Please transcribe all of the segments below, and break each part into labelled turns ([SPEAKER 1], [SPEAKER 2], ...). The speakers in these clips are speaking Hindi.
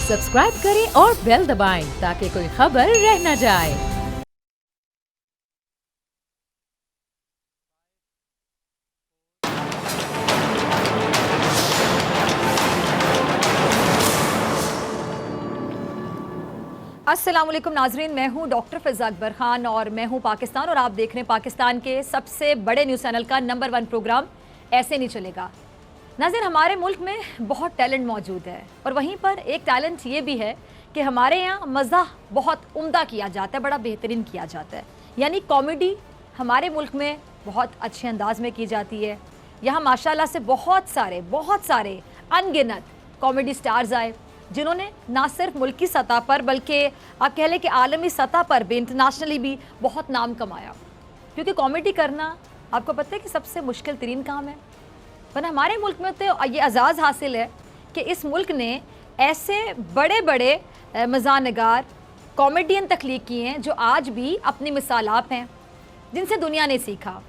[SPEAKER 1] सब्सक्राइब करें और बेल दबाएं ताकि कोई खबर रह न जाए।
[SPEAKER 2] अस्सलाम वालेकुम नाजरीन, मैं हूं डॉक्टर फ़िज़ा अकबर ख़ान और मैं हूं पाकिस्तान और आप देख रहे हैं पाकिस्तान के सबसे बड़े न्यूज़ चैनल का नंबर 1 प्रोग्राम ऐसे नहीं चलेगा। नाज़रीन, हमारे मुल्क में बहुत टैलेंट मौजूद है और वहीं पर एक टैलेंट ये भी है कि हमारे यहाँ मज़ाह बहुत उम्दा किया जाता है, बड़ा बेहतरीन किया जाता है। यानी कॉमेडी हमारे मुल्क में बहुत अच्छे अंदाज में की जाती है। यहाँ माशाल्लाह से बहुत सारे अनगिनत कॉमेडी स्टार्स आए जिन्होंने ना सिर्फ मुल्की सतह पर बल्कि आप कह लें कि आलमी सतह पर भी, इंटरनेशनली भी बहुत नाम कमाया। क्योंकि कॉमेडी करना आपको पता है कि सबसे मुश्किल तरीन काम है। पर हमारे मुल्क में तो ये एजाज़ हासिल है कि इस मुल्क ने ऐसे बड़े बड़े मज़ाहनगार कॉमेडियन तख्लीक किए हैं जो आज भी अपनी मिसालात हैं जिनसे दुनिया ने सीखा।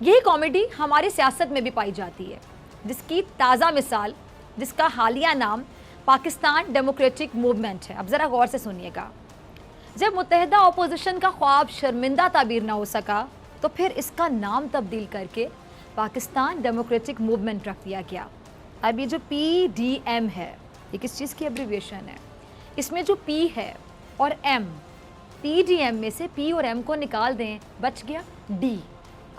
[SPEAKER 2] यही कॉमेडी हमारी सियासत में भी पाई जाती है, जिसकी ताज़ा मिसाल, जिसका हालिया नाम पाकिस्तान डेमोक्रेटिक मूवमेंट है। अब ज़रा गौर से सुनिएगा। जब मुत्तहिदा अपोजिशन का ख्वाब शर्मिंदा ताबीर ना हो सका तो फिर इसका नाम तब्दील करके पाकिस्तान डेमोक्रेटिक मूवमेंट रख दिया गया। अब ये जो PDM है, ये किस चीज़ की एब्रीविएशन है? इसमें जो P है और M, PDM में से P और M को निकाल दें, बच गया D।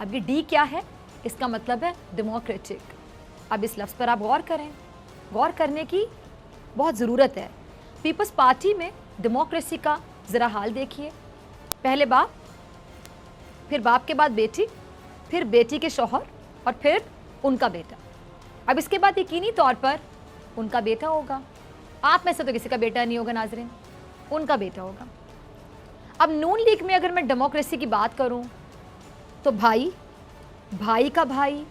[SPEAKER 2] अब ये D क्या है? इसका मतलब है डेमोक्रेटिक। अब इस लफ्ज़ पर आप गौर करें, गौर करने की बहुत ज़रूरत है। पीपल्स पार्टी में डेमोक्रेसी का ज़रा हाल देखिए। पहले बाप, फिर बाप के बाद बेटी, फिर बेटी के शौहर और फिर उनका बेटा। अब इसके बाद यकीनी तौर पर उनका बेटा होगा। आप में से तो किसी का बेटा नहीं होगा नाजरीन, उनका बेटा होगा। अब नून लीग में अगर मैं डेमोक्रेसी की बात करूं तो भाई, भाई का भाई,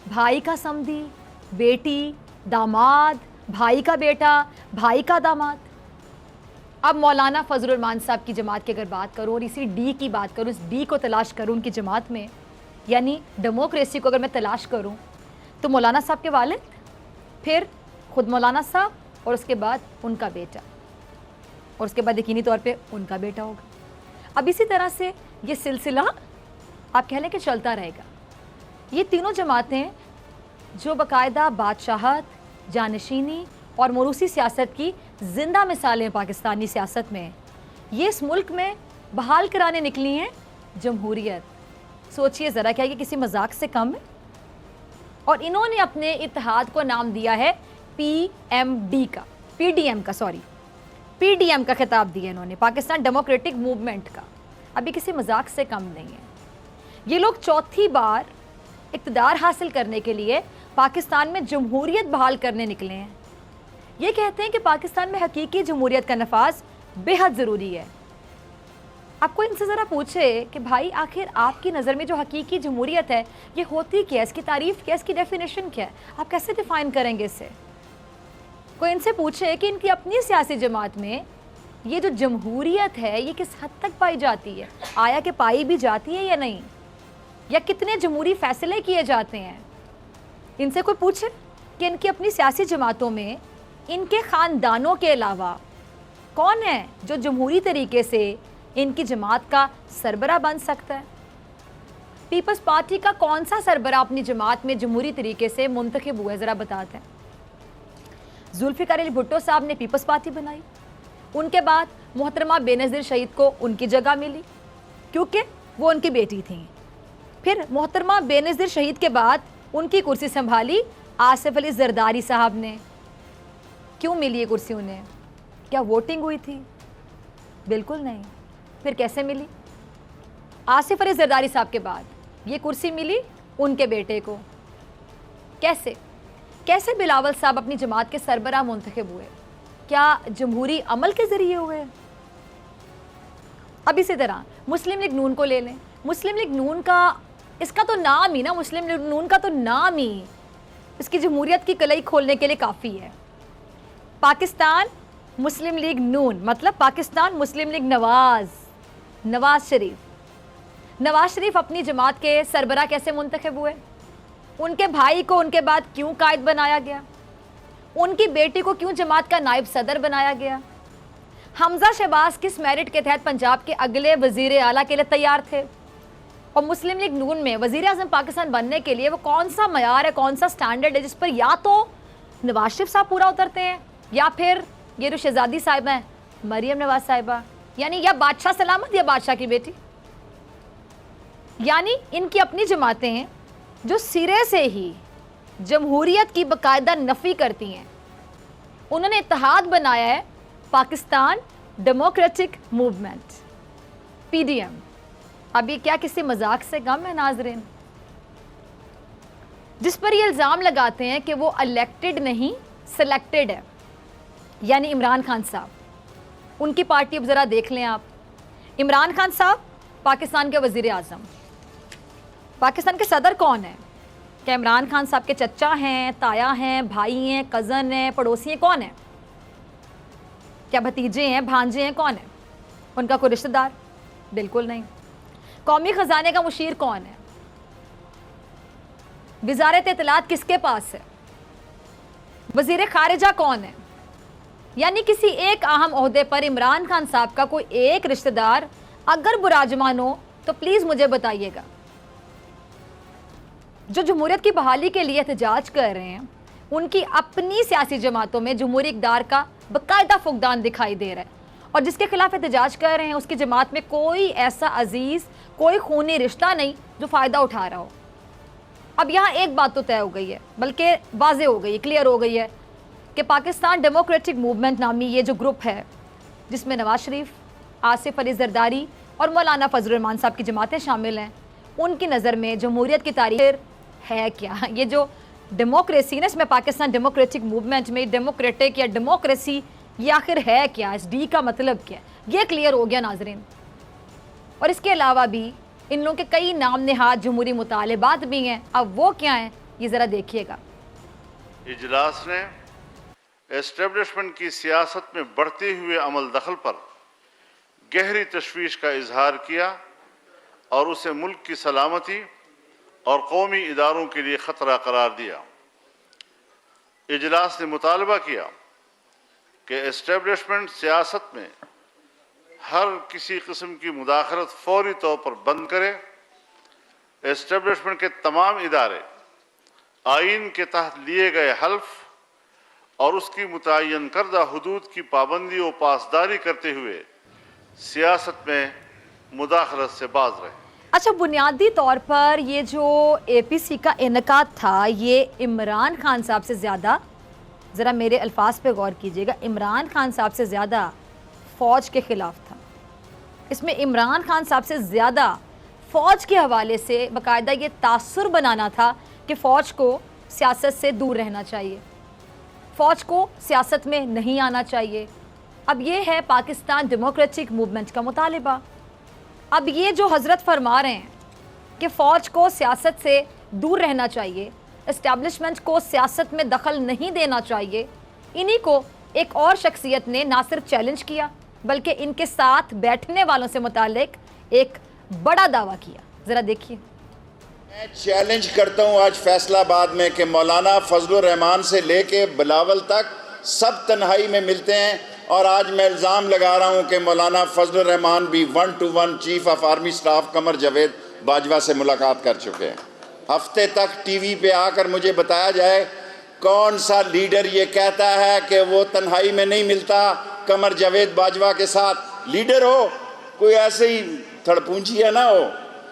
[SPEAKER 2] भाई का समधी, बेटी, दामाद, भाई का बेटा, भाई का दामाद। अब मौलाना फजलुर रहमान साहब की जमात की अगर बात करूं और इसी डी की बात करूं, इस डी को तलाश करूं उनकी जमात में, यानी डेमोक्रेसी को अगर मैं तलाश करूं तो मौलाना साहब के वालिद, फिर खुद मौलाना साहब और उसके बाद उनका बेटा और उसके बाद यकीनी तौर पे उनका बेटा होगा। अब इसी तरह से ये सिलसिला आप कह लें कि चलता रहेगा। ये तीनों जमातें जो बाकायदा बादशाहत, जानशीनी और मरूसी सियासत की ज़िंदा मिसालें पाकिस्तानी सियासत में, ये इस मुल्क में बहाल कराने निकली हैं जमहूरियत। सोचिए ज़रा, क्या ये किसी मजाक से कम है? और इन्होंने अपने इत्तेहाद को नाम दिया है PDM का खिताब दिया इन्होंने, पाकिस्तान डेमोक्रेटिक मूवमेंट का। अभी किसी मजाक से कम नहीं है। ये लोग चौथी बार इक़्तिदार हासिल करने के लिए पाकिस्तान में जमहूरियत बहाल करने निकले हैं। ये कहते हैं कि पाकिस्तान में हकीकी जमहूरियत का नफाज बेहद ज़रूरी है। आपको इनसे ज़रा पूछे कि भाई आखिर आपकी नज़र में जो हकीकी जमहूरियत है ये होती क्या है, इसकी तारीफ़ क्या है, इसकी डेफिनेशन क्या है, आप कैसे डिफ़ाइन करेंगे इसे? कोई इनसे पूछे कि इनकी अपनी सियासी जमात में ये जो जमहूरियत है ये किस हद तक पाई जाती है, आया कि पाई भी जाती है या नहीं, या कितने जमहूरी फ़ैसले किए जाते हैं। इनसे कोई पूछे कि इनकी अपनी सियासी जमातों में इनके ख़ानदानों के अलावा कौन है जो जमहूरी तरीके से इनकी जमात का सरबरा बन सकता है। पीपल्स पार्टी का कौन सा सरबरा अपनी जमात में जमहूरी तरीके से मुंतखब हुआ है, ज़रा बताते हैं। जुल्फ़िकार अली भुट्टो साहब ने पीपल्स पार्टी बनाई, उनके बाद मोहतरमा बेनज़ीर शहीद को उनकी जगह मिली क्योंकि वो उनकी बेटी थी। फिर मोहतरमा बेनज़ीर शहीद के बाद उनकी कुर्सी संभाली आसिफ अली जरदारी साहब ने। क्यों मिली ये कुर्सी उन्हें? क्या वोटिंग हुई थी? बिल्कुल नहीं। फिर कैसे मिली? आसिफ अली जरदारी साहब के बाद ये कुर्सी मिली उनके बेटे को। कैसे कैसे बिलावल साहब अपनी जमात के सरबराह मुंतखब हुए? क्या जमहूरी अमल के ज़रिए हुए? अब इसी तरह मुस्लिम लीग नून को ले लें। मुस्लिम लीग नून का, इसका तो नाम ही ना, मुस्लिम लीग नून का तो नाम ही इसकी जमहूरियत की कलई खोलने के लिए काफ़ी है। पाकिस्तान मुस्लिम लीग नून मतलब पाकिस्तान मुस्लिम लीग नवाज शरीफ अपनी जमात के सरबरा कैसे मुंतखब हुए? उनके भाई को उनके बाद क्यों कायद बनाया गया? उनकी बेटी को क्यों जमात का नायब सदर बनाया गया? हमजा शहबाज किस मेरिट के तहत पंजाब के अगले वजीर आला के लिए तैयार थे? और मुस्लिम लीग नून में वजीर आज़म पाकिस्तान बनने के लिए वो कौन सा मयार है, कौन सा स्टैंडर्ड है जिस पर या तो नवाज शरीफ साहब पूरा उतरते हैं या फिर ये जो शहजादी साहिबा हैं मरियम नवाज साहिबा, यानी या बादशाह सलामत या बादशाह की बेटी। यानी इनकी अपनी जमातें हैं जो सिरे से ही जमहूरियत की बाकायदा नफ़ी करती हैं। उन्होंने इत्तेहाद बनाया है पाकिस्तान डेमोक्रेटिक मूवमेंट, PDM। अब ये क्या किसी मजाक से कम है नाजरीन? जिस पर ये इल्ज़ाम लगाते हैं कि वो इलेक्टेड नहीं सिलेक्टेड है, यानी इमरान खान साहब। उनकी पार्टी अब ज़रा देख लें आप। इमरान खान साहब पाकिस्तान के वज़ीर आज़म। पाकिस्तान के सदर कौन है? क्या इमरान खान साहब के चचा हैं, ताया हैं, भाई हैं, कज़न हैं, पड़ोसी हैं? कौन है? क्या भतीजे हैं, भांजे हैं? कौन है? उनका कोई रिश्तेदार? बिल्कुल नहीं। कौमी ख़जाने का मुशीर कौन है? वज़ारत इत्तलात किसके पास है? वज़ीर ख़ारिजा कौन है? यानी किसी एक अहम ओहदे पर इमरान खान साहब का कोई एक रिश्तेदार अगर बुराजमान हो तो प्लीज़ मुझे बताइएगा। जो जमहूरियत की बहाली के लिए एहतजाज कर रहे हैं उनकी अपनी सियासी जमातों में जमहूरी इक़्तिदार का बाकायदा फुकदान दिखाई दे रहा है, और जिसके खिलाफ एहतजाज कर रहे हैं उसकी जमात में कोई ऐसा अजीज़, कोई खूनी रिश्ता नहीं जो फ़ायदा उठा रहा हो। अब यहाँ एक बात तो तय हो गई है, बल्कि वाज़े हो गई है, क्लियर हो गई है कि पाकिस्तान डेमोक्रेटिक मूवमेंट नामी ये जो ग्रुप है जिसमें नवाज शरीफ, आसिफ अली जरदारी और मौलाना फजल रहमान साहब की जमातें शामिल हैं, उनकी नज़र में जमहूरियत की तारीख है क्या? ये जो डेमोक्रेसी ना, इसमें पाकिस्तान डेमोक्रेटिक मूवमेंट में डेमोक्रेटिक या डेमोक्रेसी ये आखिर है क्या? इस डी का मतलब क्या है? ये क्लियर हो गया नाजरीन। और इसके अलावा भी इन लोगों के कई नाम नहाद जमहूरी मुतालबात भी हैं। अब वो क्या हैं ये ज़रा देखिएगा।
[SPEAKER 3] इजलास ने एस्टेब्लिशमेंट की सियासत में बढ़ते हुए अमल दखल पर गहरी तशवीश का इजहार किया और उसे मुल्क की सलामती और कौमी इदारों के लिए ख़तरा करार दिया। इजलास ने मुतालबा किया कि एस्टेब्लिशमेंट सियासत में हर किसी किस्म की मुदाखलत फौरी तौर पर बंद करे। एस्टेब्लिशमेंट के तमाम इदारे आइन के तहत लिए गए हल्फ और उसकी मुतय्यन करदा हुदूद की पाबंदी और पासदारी करते हुए सियासत में मुदाखलत से बाज रहे।
[SPEAKER 2] अच्छा, बुनियादी तौर पर ये जो APC का इनकाद था ये इमरान खान साहब से ज़्यादा, ज़रा मेरे अल्फाज पे गौर कीजिएगा, इमरान खान साहब से ज़्यादा फ़ौज के ख़िलाफ़ था। इसमें इमरान खान साहब से ज़्यादा फ़ौज के हवाले से बाकायदा ये तासुर बनाना था कि फ़ौज को सियासत से दूर रहना चाहिए, फ़ौज को सियासत में नहीं आना चाहिए। अब ये है पाकिस्तान डेमोक्रेटिक मूवमेंट का मुतालिबा। अब ये जो हज़रत फरमा रहे हैं कि फ़ौज को सियासत से दूर रहना चाहिए, इस्टेब्लिशमेंट को सियासत में दखल नहीं देना चाहिए, इन्हीं को एक और शख्सियत ने ना सिर्फ चैलेंज किया बल्कि इनके साथ बैठने वालों से मुतालिक एक बड़ा दावा किया। ज़रा देखिए।
[SPEAKER 4] मैं चैलेंज करता हूँ आज फैसलाबाद में कि मौलाना फजलुर रहमान से लेके बिलावल तक सब तन्हाई में मिलते हैं, और आज मैं इल्ज़ाम लगा रहा हूँ कि मौलाना फजलुर रहमान भी 1-to-1 chief of army staff Qamar Javed Bajwa से मुलाकात कर चुके हैं। हफ्ते तक टीवी पे आकर मुझे बताया जाए कौन सा लीडर ये कहता है कि वो तन्हाई में नहीं मिलता कमर जावेद बाजवा के साथ। लीडर हो, कोई ऐसे ही थड़पूंछिया ना हो।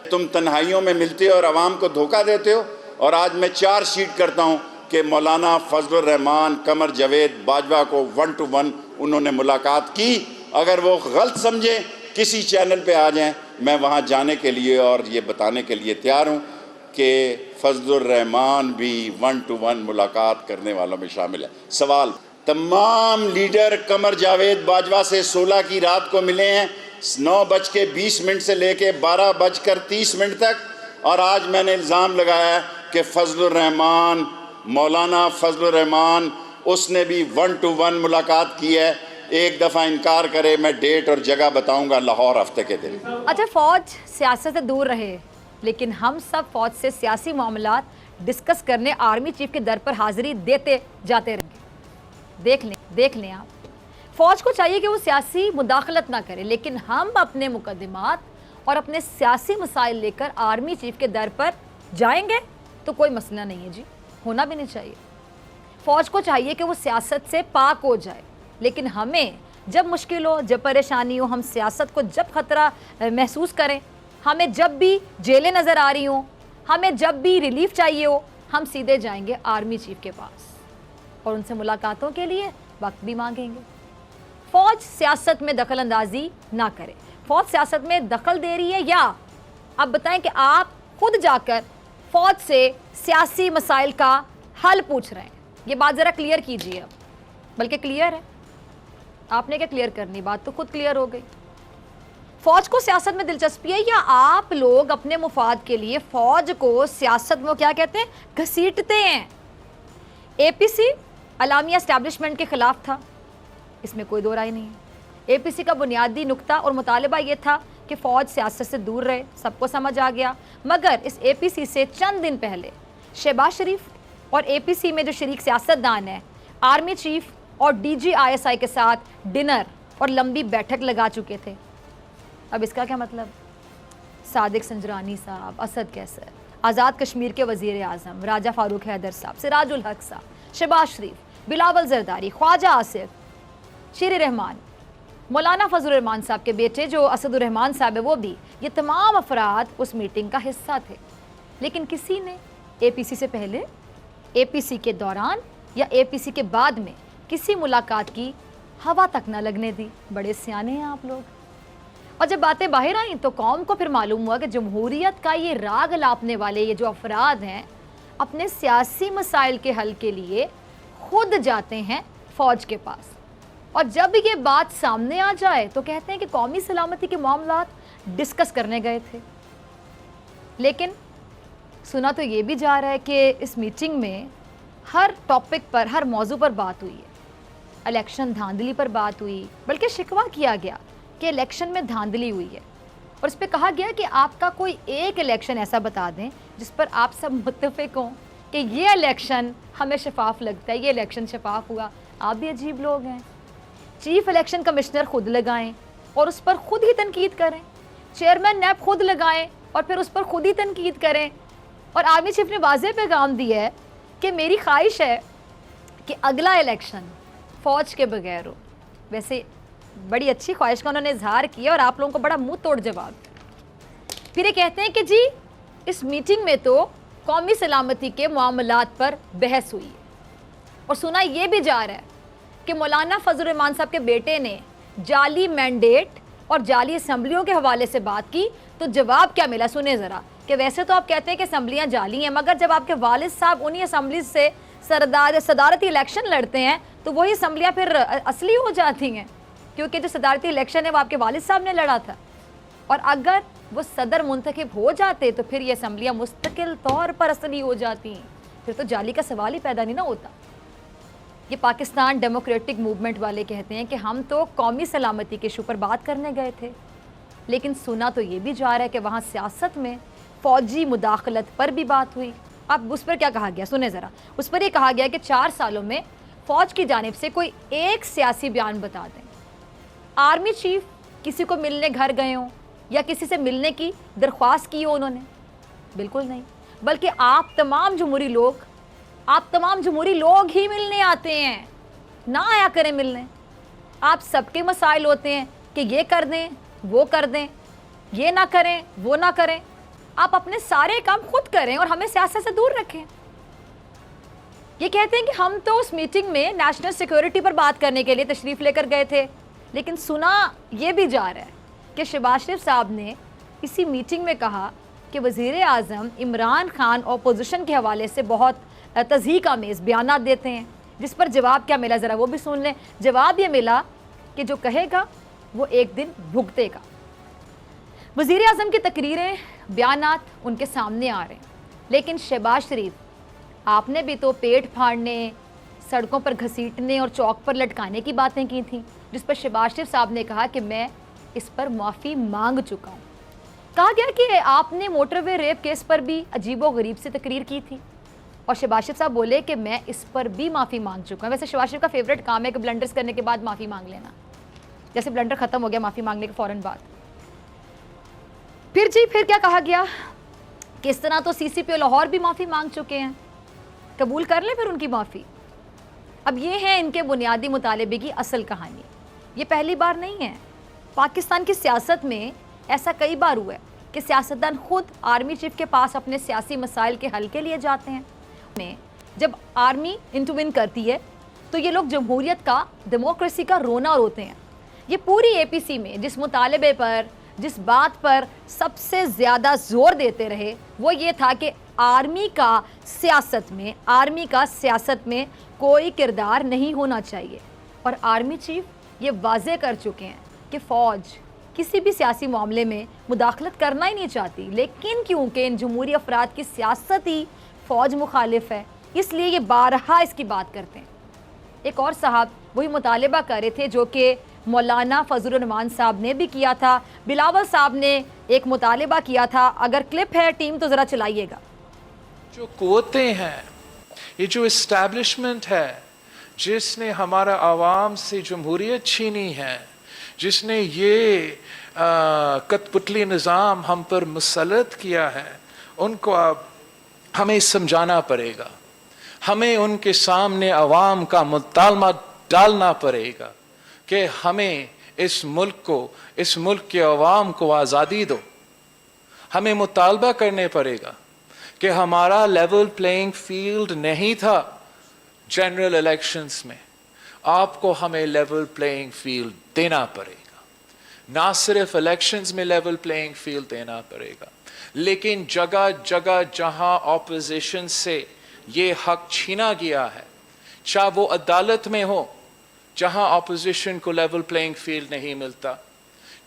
[SPEAKER 4] तुम तन्हाइयों में मिलते हो और आवाम को धोखा देते हो। और आज मैं चार्ज शीट करता हूँ कि मौलाना फजलुर रहमान कमर जावेद बाजवा को 1-to-1 उन्होंने मुलाकात की। अगर वो गलत समझें किसी चैनल पे आ जाएं, मैं वहाँ जाने के लिए और ये बताने के लिए तैयार हूँ कि फजलुर रहमान भी 1-to-1 मुलाकात करने वालों में शामिल है। सवाल, तमाम लीडर कमर जावेद बाजवा से 16 की रात को मिले हैं 9:20 से लेके 12:30 तक, और आज मैंने इल्ज़ाम लगाया कि फजलुर रहमान, मौलाना फजलुर रहमान, उसने भी 1-to-1 मुलाकात की है। एक दफ़ा इनकार करे, मैं डेट और जगह बताऊंगा, लाहौर हफ्ते के दिन।
[SPEAKER 2] अच्छा, फ़ौज सियासत से दूर रहे, लेकिन हम सब फ़ौज से सियासी मामलात डिस्कस करने आर्मी चीफ के दर पर हाज़िरी देते जाते रहेंगे। देख लें आप। फ़ौज को चाहिए कि वो सियासी मुदाखलत ना करे, लेकिन हम अपने मुकदमात और अपने सियासी मसाइल लेकर आर्मी चीफ के दर पर जाएंगे तो कोई मसला नहीं है जी, होना भी नहीं चाहिए। फ़ौज को चाहिए कि वो सियासत से पाक हो जाए, लेकिन हमें जब मुश्किल हो, जब परेशानी हो, हम सियासत को जब ख़तरा महसूस करें, हमें जब भी जेलें नज़र आ रही हों, हमें जब भी रिलीफ चाहिए हो, हम सीधे जाएंगे आर्मी चीफ के पास और उनसे मुलाकातों के लिए वक्त भी मांगेंगे। फ़ौज सियासत में दखल अंदाजी ना करे। फ़ौज सियासत में दखल दे रही है या आप बताएं कि आप खुद जाकर फ़ौज से सियासी मसाइल का हल पूछ रहे हैं? ये बात ज़रा क्लियर कीजिए। अब बल्कि क्लियर है, आपने क्या क्लियर करनी, बात तो खुद क्लियर हो गई। फ़ौज को सियासत में दिलचस्पी है या आप लोग अपने मुफाद के लिए फ़ौज को सियासत में क्या कहते हैं, घसीटते हैं? APC अलामिया एस्टैब्लिशमेंट के ख़िलाफ़ था, इसमें कोई दो राय नहीं है। APC का बुनियादी नुक्ता और मुतालबा ये था कि फ़ौज सियासत से दूर रहे, सबको समझ आ गया। मगर इस APC से चंद दिन पहले शहबाज शरीफ और APC में जो शरीक सियासतदान है, आर्मी चीफ और DG ISI के साथ डिनर और लंबी बैठक लगा चुके थे। अब इसका क्या मतलब? सादिक संजरानी साहब, असद कैसर, आज़ाद कश्मीर के वज़ीर आज़म राजा फ़ारूक हैदर साहब, सिराजुल हक साहब, शहबाज शरीफ, बिलावल जरदारी, ख्वाजा आसिफ, शेर रहमान, मौलाना फजल रहमान साहब के बेटे जो असदुर रहमान साहब है, वो भी, ये तमाम अफराद उस मीटिंग का हिस्सा थे। लेकिन किसी ने APC से पहले, APC के दौरान या APC के बाद में किसी मुलाकात की हवा तक ना लगने दी। बड़े सियाने हैं आप लोग। और जब बातें बाहर आई तो कौम को फिर मालूम हुआ कि जमहूरियत का ये राग लापने वाले ये जो अफराद हैं, अपने सियासी मसाइल के हल के लिए खुद जाते हैं फ़ौज के पास, और जब ये बात सामने आ जाए तो कहते हैं कि कौमी सलामती के मामलात डिस्कस करने गए थे। लेकिन सुना तो ये भी जा रहा है कि इस मीटिंग में हर टॉपिक पर, हर मौजू पर बात हुई है। इलेक्शन धांधली पर बात हुई, बल्कि शिकवा किया गया कि इलेक्शन में धांधली हुई है, और इस पर कहा गया कि आपका कोई एक इलेक्शन ऐसा बता दें जिस पर आप सब मुत्तफिक हों कि ये इलेक्शन हमें शफाफ लगता है, ये इलेक्शन शफाफ हुआ। आप भी अजीब लोग हैं। चीफ इलेक्शन कमिश्नर खुद लगाएं और उस पर खुद ही तनकीद करें, चेयरमैन नैब खुद लगाएं और फिर उस पर खुद ही तनकीद करें। और आर्मी चीफ ने वाज़ेह पैगाम दिया है कि मेरी ख्वाहिश है कि अगला इलेक्शन फ़ौज के बगैर हो। वैसे बड़ी अच्छी ख्वाहिश का उन्होंने इजहार किया और आप लोगों को बड़ा मुंह तोड़ जवाब। फिर ये कहते हैं कि जी इस मीटिंग में तो कौमी सलामती के मामलात पर बहस हुई है, और सुना ये भी जा रहा है कि मौलाना फजल रहमान साहब के बेटे ने जाली मैंडेट और जाली असम्बलियों के हवाले से बात की। तो जवाब क्या मिला, सुने ज़रा, कि वैसे तो आप कहते हैं कि असम्बलियाँ जाली हैं, मगर जब आपके वालिद साहब उन्हीं असम्बली से सदारती इलेक्शन लड़ते हैं तो वही असम्बलियाँ फिर असली हो जाती हैं, क्योंकि जो सदारती इलेक्शन है वो आपके वालिद साहब ने लड़ा था। और अगर वो सदर मुंतखब हो जाते तो फिर ये असम्बलियाँ मुस्तकिल तौर पर असली हो जाती हैं, फिर तो जाली का सवाल ही पैदा नहीं ना होता। ये पाकिस्तान डेमोक्रेटिक मूवमेंट वाले कहते हैं कि हम तो कौमी सलामती के इशू पर बात करने गए थे, लेकिन सुना तो ये भी जा रहा है कि वहाँ सियासत में फ़ौजी मुदाखलत पर भी बात हुई। अब उस पर क्या कहा गया, सुने ज़रा। उस पर ये कहा गया कि 4 सालों में फ़ौज की जानिब से कोई एक सियासी बयान बता दें। आर्मी चीफ किसी को मिलने घर गए हों या किसी से मिलने की दरख्वास्त की हो उन्होंने? बिल्कुल नहीं, बल्कि आप तमाम जमहूरी लोग ही मिलने आते हैं। ना आया करें मिलने। आप सबके मसाइल होते हैं कि ये कर दें, वो कर दें, ये ना करें, वो ना करें। आप अपने सारे काम खुद करें और हमें सियासत से दूर रखें। ये कहते हैं कि हम तो उस मीटिंग में नेशनल सिक्योरिटी पर बात करने के लिए तशरीफ़ लेकर गए थे, लेकिन सुना ये भी जा रहा है कि शहबाज शरीफ साहब ने इसी मीटिंग में कहा कि वज़ीर आज़म इमरान खान अपोजिशन के हवाले से बहुत तज़हीक आमेज़ बयानात देते हैं, जिस पर जवाब क्या मिला ज़रा वो भी सुन लें। जवाब ये मिला कि जो कहेगा वो एक दिन भुगतेगा। वज़ीर आज़म की तकरीरें, बयानात उनके सामने आ रहे हैं, लेकिन शहबाज शरीफ आपने भी तो पेट फाड़ने, सड़कों पर घसीटने और चौक पर लटकाने की बातें की थी, जिस पर शहबाज शरीफ साहब ने कहा कि मैं इस पर माफ़ी मांग चुका हूँ। कहा गया कि आपने मोटरवे रेप केस पर भी अजीबो गरीब से तकरीर की थी। और शहबाज शरीफ साहब बोले कि मैं इस पर भी माफ़ी मांग चुका हूँ। वैसे शहबाज शरीफ का फेवरेट काम है कि ब्लंडर्स करने के बाद माफ़ी मांग लेना, जैसे ब्लंडर ख़त्म हो गया माफ़ी मांगने के फ़ौरन बाद। फिर क्या कहा गया, किस तरह तो CCPO लाहौर भी माफ़ी मांग चुके हैं, कबूल कर लें फिर उनकी माफ़ी। अब ये है इनके बुनियादी मुतालबे की असल कहानी। ये पहली बार नहीं है, पाकिस्तान की सियासत में ऐसा कई बार हुआ है कि सियासतदान खुद आर्मी चीफ के पास अपने सियासी मसाइल के हल के लिए जाते हैं। में जब आर्मी इंटरवीन करती है तो ये लोग जमहूरियत का, डेमोक्रेसी का रोना रोते हैं। ये पूरी APC में जिस मुतालबे पर, जिस बात पर सबसे ज़्यादा जोर देते रहे वो ये था कि आर्मी का सियासत में कोई किरदार नहीं होना चाहिए। और आर्मी चीफ ये वाजे कर चुके हैं कि फ़ौज किसी भी सियासी मामले में मुदाखलत करना ही नहीं चाहती, लेकिन क्योंकि इन जमहूरी अफराद की सियासत ही फ़ौज मुखालिफ है, इसलिए ये बारहा इसकी बात करते हैं। एक और साहब वही मुतालबा कर रहे थे जो कि मौलाना फजलुर रहमान साहब ने भी किया था, बिलावल साहब ने एक मुतालबा किया था। अगर क्लिप है टीम तो ज़रा चलाइएगा।
[SPEAKER 5] जो कुव्वतें हैं, ये जो इस्टेब्लिशमेंट है जिसने हमारा आवाम से जमहूरियत छीनी है, जिसने ये कठपुतली निज़ाम हम पर मुसल्लत किया है, उनको अब हमें समझाना पड़ेगा। हमें उनके सामने आवाम का मुतालमा डालना पड़ेगा कि हमें इस मुल्क के अवाम को आज़ादी दो। हमें मुतालबा करने पड़ेगा कि हमारा लेवल प्लेइंग फील्ड नहीं था जनरल इलेक्शंस में, आपको हमें लेवल प्लेइंग फील्ड देना पड़ेगा। ना सिर्फ इलेक्शंस में लेवल प्लेइंग फील्ड देना पड़ेगा, लेकिन जगह जगह जहां ऑपोजिशन से ये हक छीना गया है, चाहे वो अदालत में हो जहां ऑपोजिशन को लेवल प्लेइंग फील्ड नहीं मिलता,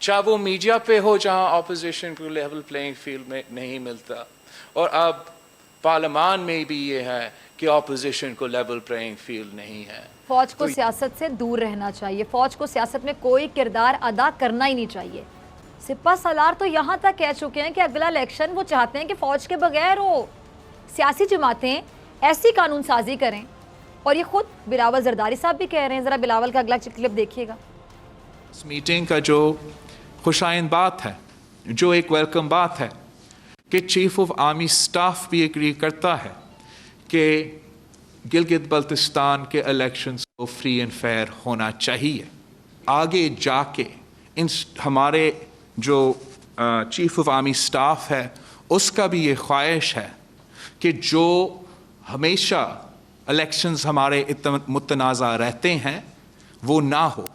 [SPEAKER 5] चाहे वो मीडिया पे हो जहां ऑपोजिशन को लेवल प्लेइंग फील्ड में नहीं मिलता, और अब पार्लियामान में भी ये है कि ऑपोजिशन को लेवल प्लेइंग फील्ड नहीं है।
[SPEAKER 2] फ़ौज को सियासत से दूर रहना चाहिए, फ़ौज को सियासत में कोई किरदार अदा करना ही नहीं चाहिए। सिपा सलार तो यहाँ तक कह चुके हैं कि अगला इलेक्शन वो चाहते हैं कि फ़ौज के बगैर हो। सियासी जमातें ऐसी कानून साजी करें, और ये खुद बिलावल जरदारी साहब भी कह रहे हैं। ज़रा बिलावल का अगला क्लिप देखिएगा।
[SPEAKER 5] इस मीटिंग का जो खुशाइंद बात है, जो एक वेलकम बात है कि चीफ ऑफ आर्मी स्टाफ भी एग्री करता है कि गिलगित बल्तिस्तान के इलेक्शंस को फ्री एंड फेयर होना चाहिए। आगे जाके इन हमारे जो चीफ ऑफ आर्मी स्टाफ है उसका भी ये ख्वाहिश है कि जो हमेशा इलेक्शंस हमारे इतना मुतनाज़ा रहते हैं वो ना हो,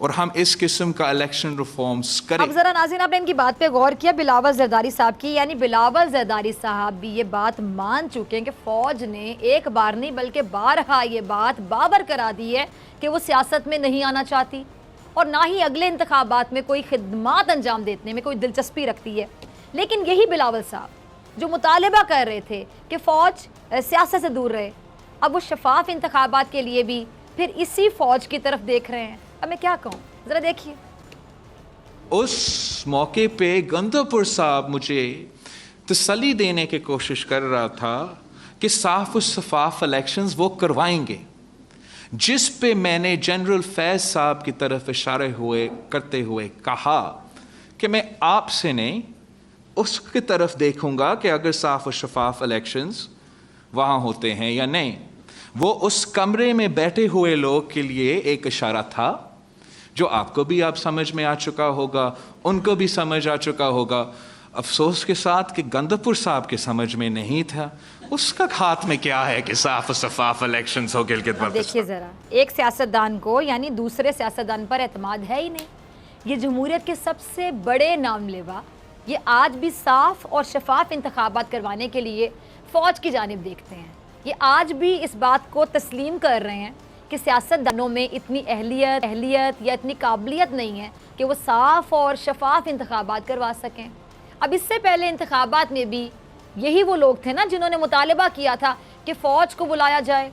[SPEAKER 5] और हम इस किस्म का इलेक्शन रिफॉर्म्स करें।
[SPEAKER 2] अब जरा नाज़रीन आपने इनकी बात पे गौर किया, बिलावल जरदारी साहब की, यानी बिलावल जरदारी साहब भी ये बात मान चुके हैं कि फ़ौज ने एक बार नहीं बल्कि बारहा ये बात बाबर करा दी है कि वो सियासत में नहीं आना चाहती, और ना ही अगले इंतखाबात में कोई खिदमात अंजाम देने में कोई दिलचस्पी रखती है। लेकिन यही बिलावल साहब जो मुतालबा कर रहे थे कि फ़ौज सियासत से दूर रहे, अब वो शफाफ इंतखाबात के लिए भी फिर इसी फ़ौज की तरफ देख रहे हैं। अब मैं क्या कहूँ, ज़रा देखिए।
[SPEAKER 5] उस मौके पे गंदापुर साहब मुझे तसल्ली देने की कोशिश कर रहा था कि साफ और शफाफ इलेक्शंस वो करवाएंगे, जिस पे मैंने जनरल फैज़ साहब की तरफ इशारे करते हुए कहा कि मैं आपसे नहीं उसकी तरफ देखूंगा कि अगर साफ और शफाफ इलेक्शंस वहाँ होते हैं या नहीं। वो उस कमरे में बैठे हुए लोग के लिए एक इशारा था जो आपको भी आप समझ में आ चुका होगा, उनको भी समझ आ चुका होगा। अफसोस के साथ कि गंदापुर साहब के समझ में नहीं था। उसका हाथ में क्या है कि साफ और शफाफ इलेक्शंस हो गिलगित बल्तिस्तान।
[SPEAKER 2] देखिए ज़रा, एक सियासतदान को यानी दूसरे सियासतदान पर एतमाद है ही नहीं। ये जमहूरियत के सबसे बड़े नामलेवा ये आज भी साफ और शफाफ इंतखाबात करवाने के लिए फ़ौज की जानिब देखते हैं। ये आज भी इस बात को तस्लीम कर रहे हैं कि सियासतदानों में इतनी अहलियत या इतनी काबिलियत नहीं है कि वो साफ़ और शफाफ इंतखाबात करवा सकें। अब इससे पहले इंतखाबात में भी यही वो लोग थे ना जिन्होंने मुतालबा किया था कि फ़ौज को बुलाया जाए।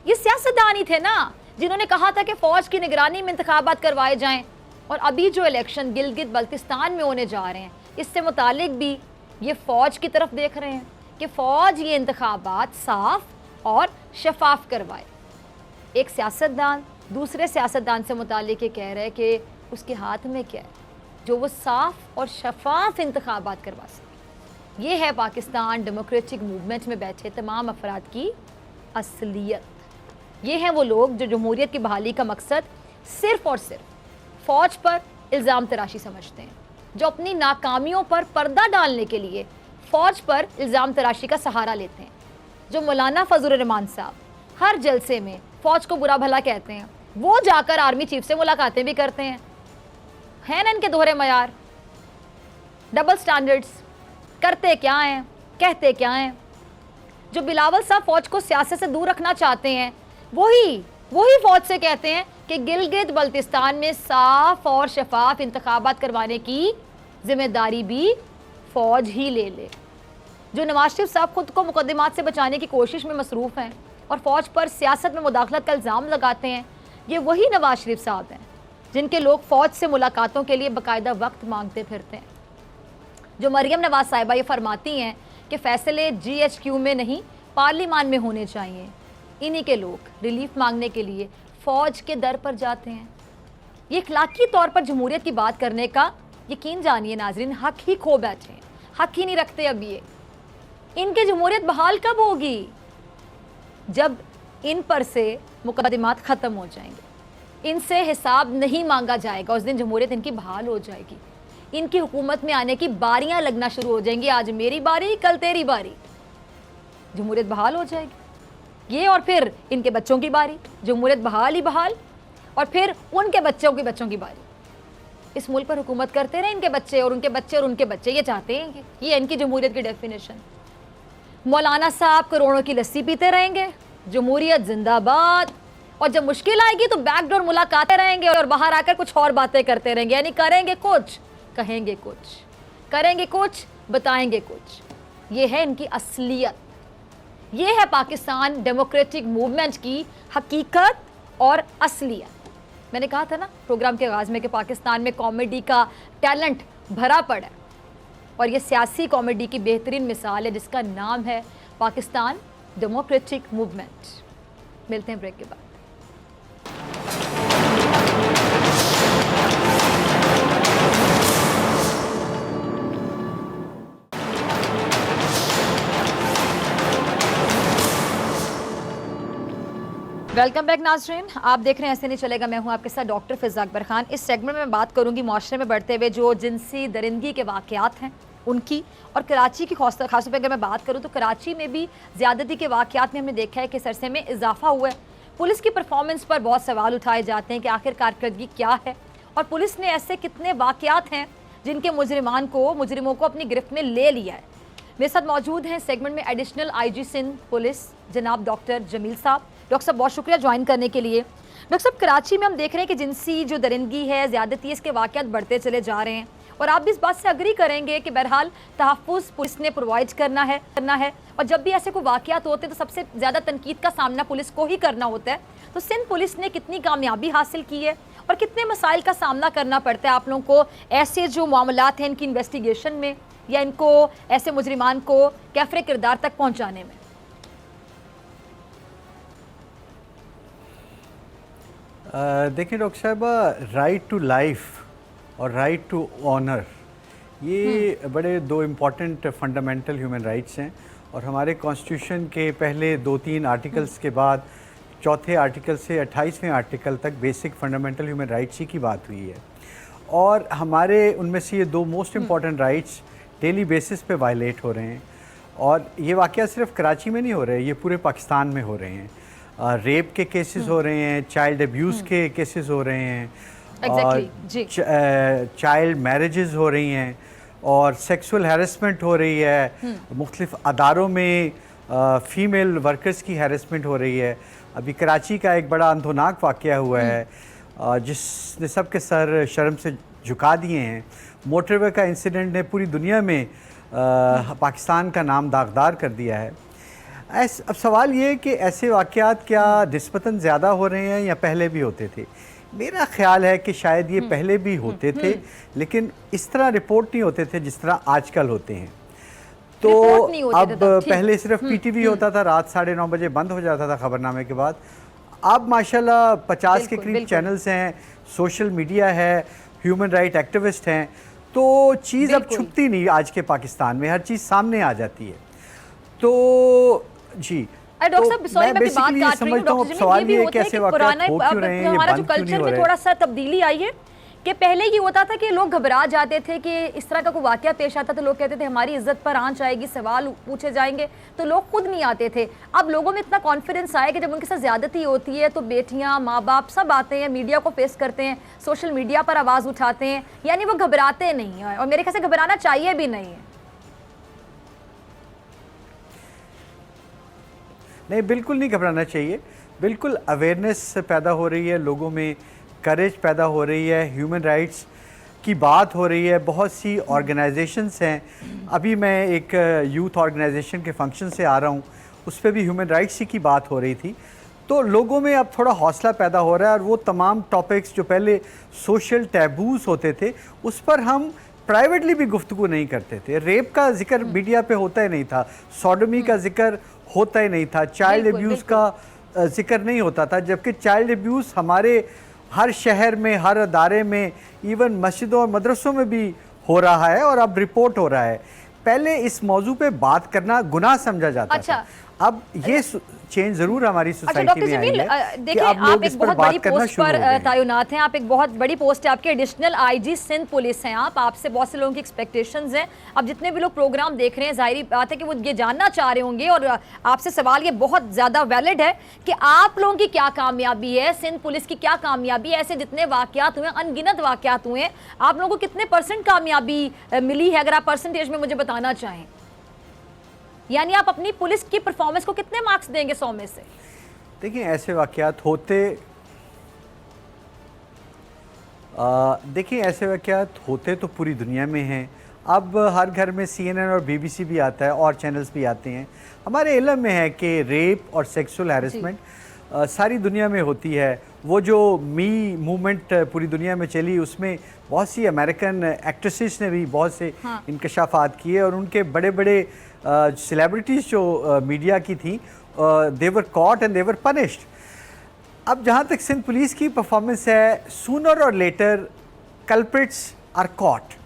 [SPEAKER 2] ये सियासतदान ही थे ना जिन्होंने कहा था कि फ़ौज की निगरानी में इंतखाबात करवाए जाएँ। और अभी जो इलेक्शन गिलगित बल्तिस्तान में होने जा रहे हैं, इससे मुतालिक भी ये फ़ौज की तरफ देख रहे हैं कि फ़ौज ये इंतखाबात साफ और शफाफ करवाए। एक सियासतदान दूसरे सियासतदान से मुताल्लिक ये कह रहे हैं कि उसके हाथ में क्या है जो वो साफ और शफाफ इंतखाबात करवा सके। ये है पाकिस्तान डेमोक्रेटिक मूवमेंट में बैठे तमाम अफराद की असलियत। ये हैं वो लोग जो जमहूरियत की बहाली का मकसद सिर्फ और सिर्फ फ़ौज पर इल्ज़ाम तराशी समझते हैं, जो अपनी नाकामियों पर पर्दा डालने के लिए फ़ौज पर इल्ज़ाम तराशी का सहारा लेते हैं, जो मौलाना फजल रहमान साहब हर जलसे में फ़ौज को बुरा भला कहते हैं, वो जाकर आर्मी चीफ से मुलाकातें भी करते हैं। हैं ना इनके दोहरे मयार, डबल स्टैंडर्ड्स, करते क्या हैं, कहते क्या हैं। जो बिलावल साहब फ़ौज को सियासत से दूर रखना चाहते हैं, वही फ़ौज से कहते हैं कि गिलगित बल्तिस्तान में साफ और शफाफ इंतखाबात करवाने की जिम्मेदारी भी फ़ौज ही ले ले। जो नवाज शरीफ साहब खुद को मुकदमात से बचाने की कोशिश में मसरूफ़ हैं और फ़ौज पर सियासत में मुदाखलत का इल्ज़ाम लगाते हैं, ये वही नवाज शरीफ साहब हैं जिनके लोग फ़ौज से मुलाकातों के लिए बाकायदा वक्त मांगते फिरते हैं। जो मरियम नवाज साहिबा ये फरमाती हैं कि फ़ैसले GHQ में नहीं पार्लिमान में होने चाहिए, इन्हीं के लोग रिलीफ मांगने के लिए फ़ौज के दर पर जाते हैं। ये इखलाकी तौर पर जमहूरियत की बात करने का यकीन जानिए नाजरीन, हक ही खो बैठे हैं, हक ही नहीं रखते। अब ये इनकी जमहूरियत बहाल कब होगी? जब इन पर से मुकदमात ख़त्म हो जाएंगे, इनसे हिसाब नहीं मांगा जाएगा, उस दिन जमहूरियत इनकी बहाल हो जाएगी। इनकी हुकूमत में आने की बारियां लगना शुरू हो जाएंगी, आज मेरी बारी कल तेरी बारी, जमहूरियत बहाल हो जाएगी। ये और फिर इनके बच्चों की बारी, जमहूरियत बहाल ही बहाल, और फिर उनके बच्चों के बच्चों की बारी। इस मुल्क पर हुकूमत करते रहे इनके बच्चे और उनके बच्चे और उनके बच्चे, ये चाहते हैं, ये इनकी जमहूरियत की डेफिनेशन। मौलाना साहब करोड़ों की लस्सी पीते रहेंगे, जमहूरियत जिंदाबाद, और जब मुश्किल आएगी तो बैकडोर मुलाकातें रहेंगे और बाहर आकर कुछ और बातें करते रहेंगे, यानी करेंगे कुछ, कहेंगे कुछ, करेंगे कुछ, बताएंगे कुछ। ये है इनकी असलियत, ये है पाकिस्तान डेमोक्रेटिक मूवमेंट की हकीकत और असलियत। मैंने कहा था ना प्रोग्राम के आगाज़ में कि पाकिस्तान में कॉमेडी का टैलेंट भरा पड़ा है, और ये सियासी कॉमेडी की बेहतरीन मिसाल है जिसका नाम है पाकिस्तान डेमोक्रेटिक मूवमेंट। मिलते हैं ब्रेक के बाद। वेलकम बैक नाज़रीन, आप देख रहे हैं ऐसे नहीं चलेगा। मैं हूं आपके साथ डॉक्टर फ़िज़ा अकबर खान। इस सेगमेंट में मैं बात करूंगी माशरे में बढ़ते हुए जो जिनसी दरिंदगी के वाक़यात हैं उनकी, और कराची की खासतौर पर अगर मैं बात करूं तो कराची में भी ज़्यादती के वाक़यात में हमने देखा है कि इस अरसे में इजाफा हुआ है। पुलिस की परफॉर्मेंस पर बहुत सवाल उठाए जाते हैं कि आखिर कारकर्दगी क्या है, और पुलिस ने ऐसे कितने वाक़यात हैं जिनके मुजरिमों को अपनी गिरफ्त में ले लिया है। मेरे साथ मौजूद हैं सेगमेंट में एडिशनल IG सिंध पुलिस जनाब डॉक्टर जमील साहब। डॉक्टर साहब बहुत शुक्रिया ज्वाइन करने के लिए। डॉक्टर साहब, कराची में हम देख रहे हैं कि जिनसी जो दरिंदगी है, ज़्यादती है, इसके वाक़यात बढ़ते चले जा रहे हैं, और आप भी इस बात से अग्री करेंगे कि बहरहाल तहफ़्फ़ुज़ पुलिस ने प्रोवाइड करना है, और जब भी ऐसे कोई वाक़यात होते हैं तो सबसे ज़्यादा तनकीद का सामना पुलिस को ही करना होता है। तो सिंध पुलिस ने कितनी कामयाबी हासिल की है और कितने मसाइल का सामना करना पड़ता है आप लोगों को ऐसे जो मामलात हैं इनकी इन्वेस्टिगेशन में, या इनको ऐसे मुजरिमान को कैफरे किरदार तक पहुँचाने में?
[SPEAKER 6] देखिए डॉक्टर साहब, राइट टू लाइफ और राइट टू ऑनर, ये बड़े दो इम्पॉर्टेंट फंडामेंटल ह्यूमन राइट्स हैं, और हमारे कॉन्स्टिट्यूशन के पहले 2-3 आर्टिकल्स के बाद चौथे आर्टिकल से 28वें आर्टिकल तक बेसिक फंडामेंटल ह्यूमन राइट्स ही की बात हुई है, और हमारे उनमें से ये दो most important rights daily basis पे वायलेट हो रहे हैं। और ये वाक़या सिर्फ कराची में नहीं हो रहे, ये पूरे पाकिस्तान में हो रहे हैं। रेप के केसेस हो रहे हैं, चाइल्ड अब्यूज़ के केसेस हो रहे हैं, चाइल्ड मैरिजेस हो रही हैं, और सेक्सुअल हैरेसमेंट हो रही है, मुख्तलिफ अदारों में फ़ीमेल वर्कर्स की हैरेसमेंट हो रही है। अभी कराची का एक बड़ा अंधोनाक वाक़या हुआ है जिसने सबके सर शर्म से झुका दिए हैं। मोटरवे का इंसिडेंट ने पूरी दुनिया में पाकिस्तान का नाम दागदार कर दिया है। अब सवाल ये है कि ऐसे वाक़यात क्या निस्बतन ज़्यादा हो रहे हैं या पहले भी होते थे? मेरा ख्याल है कि शायद ये पहले भी होते थे, लेकिन इस तरह रिपोर्ट नहीं होते थे जिस तरह आजकल होते हैं। तो
[SPEAKER 2] रिपोर्ट नहीं होते थे
[SPEAKER 6] अब
[SPEAKER 2] तब, ठीक।
[SPEAKER 6] पहले सिर्फ पीटीवी होता था, रात 9:30 बजे बंद हो जाता था खबरनामे के बाद। अब माशाल्लाह 50 के
[SPEAKER 2] बिल्कुल,
[SPEAKER 6] करीब
[SPEAKER 2] बिल्कुल।
[SPEAKER 6] चैनल्स हैं, सोशल मीडिया है, ह्यूमन राइट एक्टिविस्ट हैं, तो चीज़ अब
[SPEAKER 2] बिल्कुल।
[SPEAKER 6] छुपती नहीं आज के पाकिस्तान में, हर चीज़ सामने आ जाती है। तो जी,
[SPEAKER 2] अरे डॉक्टर साहब, सॉरी मैं आपकी बात
[SPEAKER 6] basically
[SPEAKER 2] काट रही हूँ
[SPEAKER 6] समझता हूँ,
[SPEAKER 2] डॉक्टर जमील,
[SPEAKER 6] सवाल
[SPEAKER 2] ये भी
[SPEAKER 6] ये है
[SPEAKER 2] होता है
[SPEAKER 6] कैसे
[SPEAKER 2] कि
[SPEAKER 6] वाक़यात
[SPEAKER 2] पुराना
[SPEAKER 6] हो क्यों रहे हैं, ये
[SPEAKER 2] हमारा जो
[SPEAKER 6] बंद क्यों नहीं
[SPEAKER 2] कल्चर
[SPEAKER 6] हो
[SPEAKER 2] में
[SPEAKER 6] रहे?
[SPEAKER 2] थोड़ा सा तब्दीली आई है कि पहले ये होता था कि लोग घबरा जाते थे कि इस तरह का कोई वाक़या पेश आता तो लोग कहते थे हमारी इज्जत पर आंच आएगी, सवाल पूछे जाएंगे, तो लोग खुद नहीं आते थे। अब लोगों में इतना कॉन्फिडेंस आया कि जब उनके साथ ज़्यादती होती है तो बेटियां, माँ बाप सब आते हैं, मीडिया को फेस करते हैं, सोशल मीडिया पर आवाज़ उठाते हैं, यानी वो घबराते नहीं हैं, और मेरे ख्याल से घबराना चाहिए भी नहीं है।
[SPEAKER 6] नहीं, बिल्कुल नहीं घबराना चाहिए, बिल्कुल अवेयरनेस पैदा हो रही है लोगों में, करेज पैदा हो रही है, ह्यूमन राइट्स की बात हो रही है, बहुत सी ऑर्गेनाइजेशंस हैं। अभी मैं एक यूथ ऑर्गेनाइजेशन के फंक्शन से आ रहा हूँ, उस पर भी ह्यूमन राइट्स की बात हो रही थी। तो लोगों में अब थोड़ा हौसला पैदा हो रहा है, और वो तमाम टॉपिक्स जो पहले सोशल टैबूज होते थे उस पर हम प्राइवेटली भी गुफ्तगू नहीं करते थे। रेप का जिक्र मीडिया पे होता ही नहीं था, सॉडोमी का जिक्र होता ही नहीं था, चाइल्ड
[SPEAKER 2] बिल्कुल,
[SPEAKER 6] अब्यूज़
[SPEAKER 2] बिल्कुल।
[SPEAKER 6] का जिक्र नहीं होता था, जबकि चाइल्ड अब्यूज़ हमारे हर शहर में, हर अदारे में, इवन मस्जिदों और मदरसों में भी हो रहा है और अब रिपोर्ट हो रहा है। पहले इस मौजू पे बात करना गुनाह समझा जाता
[SPEAKER 2] अच्छा।
[SPEAKER 6] था, अब ये चेंज जरूर हमारी
[SPEAKER 2] अच्छा
[SPEAKER 6] सोसाइटी
[SPEAKER 2] डॉक्टर
[SPEAKER 6] में आई
[SPEAKER 2] जमील,
[SPEAKER 6] है कि
[SPEAKER 2] देखिए
[SPEAKER 6] अब
[SPEAKER 2] आप
[SPEAKER 6] लोग
[SPEAKER 2] एक
[SPEAKER 6] इस पर
[SPEAKER 2] बहुत बड़ी
[SPEAKER 6] बात करना
[SPEAKER 2] पोस्ट
[SPEAKER 6] शुरू हो
[SPEAKER 2] पर
[SPEAKER 6] गए हैं।
[SPEAKER 2] तैनात हैं, आप एक बहुत बड़ी पोस्ट है आपके, एडिशनल आईजी सिंध पुलिस हैं आप, आपसे बहुत से लोगों की एक्सपेक्टेशंस हैं। अब जितने भी लोग प्रोग्राम देख रहे हैं, जाहिर बात है कि वो ये जानना चाह रहे होंगे, और आपसे सवाल ये बहुत ज़्यादा वैलिड है कि आप लोगों की क्या कामयाबी है, सिंध पुलिस की क्या कामयाबी है, ऐसे जितने वाक़यात हुए, अनगिनत वाक़यात हुए, आप लोगों को कितने % कामयाबी मिली है, अगर आप परसेंटेज में मुझे बताना चाहें, यानी आप अपनी पुलिस की परफॉर्मेंस को कितने मार्क्स देंगे 100 में से?
[SPEAKER 6] देखिए, ऐसे वाक़यात होते तो पूरी दुनिया में हैं। अब हर घर में CNN और BBC भी आता है और चैनल्स भी आते हैं। हमारे इल्म में है कि रेप और सेक्सुअल हैरेसमेंट सारी दुनिया में होती है। वो जो मी मूवमेंट पूरी दुनिया में चली, उसमें बहुत सी अमेरिकन एक्ट्रेसेस ने भी बहुत से इंकशाफात किए, और उनके बड़े बड़े सेलिब्रिटीज़ जो मीडिया की थी, they were caught and they were punished. अब जहाँ तक सिंध पुलिस की परफॉर्मेंस है, सूनर और लेटर कल्प्रिट्स आर कॉट।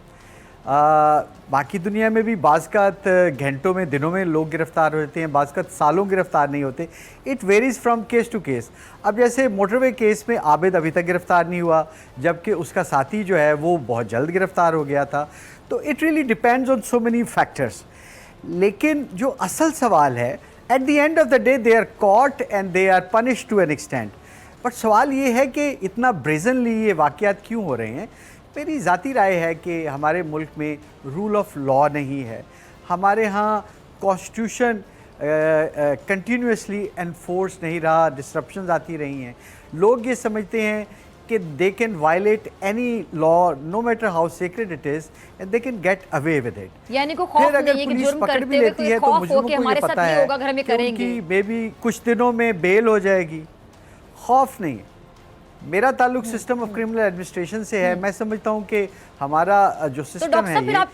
[SPEAKER 6] बाकी दुनिया में भी बाज़-औक़ात घंटों में, दिनों में लोग गिरफ्तार होते हैं, बाज़-औक़ात सालों गिरफ्तार नहीं होते। It varies from case to case. अब जैसे मोटरवे केस में आबिद अभी तक गिरफ्तार नहीं हुआ, जबकि उसका साथी जो है वो बहुत जल्द गिरफ्तार हो गया था। तो it really depends on so many factors. लेकिन जो असल सवाल है, at the end of the day they are caught and they are punished to an extent. But सवाल ये है कि इतना ब्रेजनली ये वाक़यात क्यों हो रहे हैं। मेरी ज़ाती राय है कि हमारे मुल्क में रूल ऑफ लॉ नहीं है, हमारे यहाँ कॉन्स्टिट्यूशन कंटिन्यूसली एनफोर्स नहीं रहा, डिस्ट्रप्शंस आती रही हैं। लोग ये समझते हैं कि they can violate any law, no matter how secret it is, and they can get away with it.
[SPEAKER 2] यानी को खौफ नहीं है कि जुर्म करते हुए कोई खौफ हो कि हमारे साथ ये होगा अगर हम ये करेंगे,
[SPEAKER 6] मे बी कुछ दिनों में बेल हो जाएगी। खौफ नहीं है। मेरा ताल्लुक सिस्टम ऑफ क्रिमिनल एडमिनिस्ट्रेशन से है। मैं समझता हूँ कि हमारा जो सिस्टम है,
[SPEAKER 2] तो डॉक्टर साहब फिर आप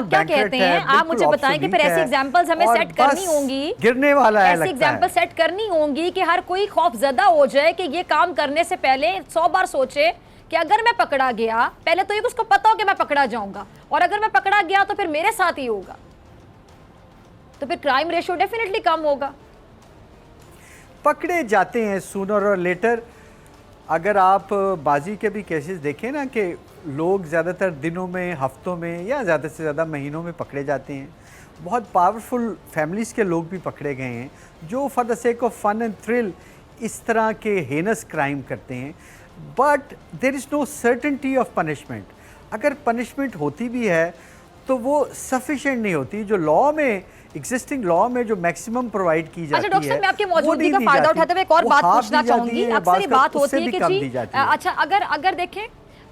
[SPEAKER 2] क्या कहते हैं, आप मुझे बताएं कि फिर ऐसी एग्जांपल्स हमें सेट करनी होंगी,
[SPEAKER 6] गिरने वाला है,
[SPEAKER 2] ऐसी एग्जांपल सेट करनी होंगी कि हर कोई खौफजदा हो जाए कि ये काम करने से पहले 100 बार सोचे कि अगर मैं पकड़ा गया, पहले तो ये उसको पता हो कि मैं पकड़ा जाऊंगा, और अगर मैं पकड़ा गया तो फिर मेरे साथ ही होगा, तो फिर क्राइम रेशियो डेफिनेटली कम होगा।
[SPEAKER 6] पकड़े जाते हैं सूनर और लेटर। अगर आप बाजी के भी केसेस देखें ना, कि लोग ज़्यादातर दिनों में, हफ्तों में, या ज़्यादा से ज़्यादा महीनों में पकड़े जाते हैं। बहुत पावरफुल फैमिलीज़ के लोग भी पकड़े गए हैं जो for the sake of fun and thrill इस तरह के हेनस क्राइम करते हैं। But there is no certainty of punishment. अगर पनिशमेंट होती भी है तो वो सफिशेंट नहीं होती। जो लॉ में, एग्जिस्टिंग लॉ में जो मैक्सिमम प्रोवाइड की जाती है,
[SPEAKER 2] डॉक्टर साहब मैं आपकी मौजूदगी का फायदा उठाते हुए एक और बात पूछना चाहूंगी। अक्सर ये बात होती है कि जी अच्छा, अगर देखें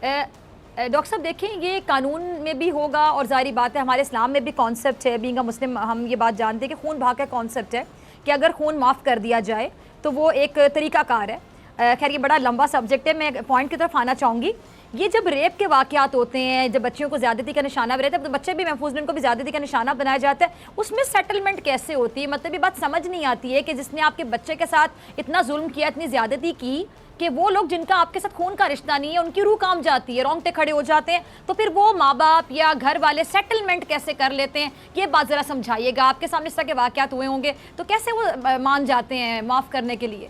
[SPEAKER 2] डॉक्टर साहब, देखें ये कानून में भी होगा, और जाहिर बात है हमारे इस्लाम में भी कॉन्सेप्ट है, बीइंग अ मुस्लिम हम ये बात जानते हैं कि खून बहा का कॉन्सेप्ट है कि अगर खून माफ़ कर दिया जाए तो वो एक तरीकाकार है। खैर ये बड़ा लंबा सब्जेक्ट है, मैं पॉइंट की तरफ आना चाहूँगी। ये जब रेप के वाक़यात होते हैं, जब बच्चियों को ज़्यादती का निशाना भी रहता है, तो बच्चे भी महफूज नहीं, उनको भी ज़्यादती का निशाना बनाया जाता है, उसमें सेटलमेंट कैसे होती है? मतलब ये बात समझ नहीं आती है कि जिसने आपके बच्चे के साथ इतना जुल्म किया, इतनी ज़्यादती की, कि वो लोग जिनका आपके साथ खून का रिश्ता नहीं है, उनकी रूह काम जाती है, रोंगटे खड़े हो जाते हैं, तो फिर वो माँ बाप या घर वाले सेटलमेंट कैसे कर लेते हैं? ये बात ज़रा समझाइएगा। आपके सामने इस तरह के वाक़यात हुए होंगे, तो कैसे वो मान जाते हैं माफ़ करने के लिए?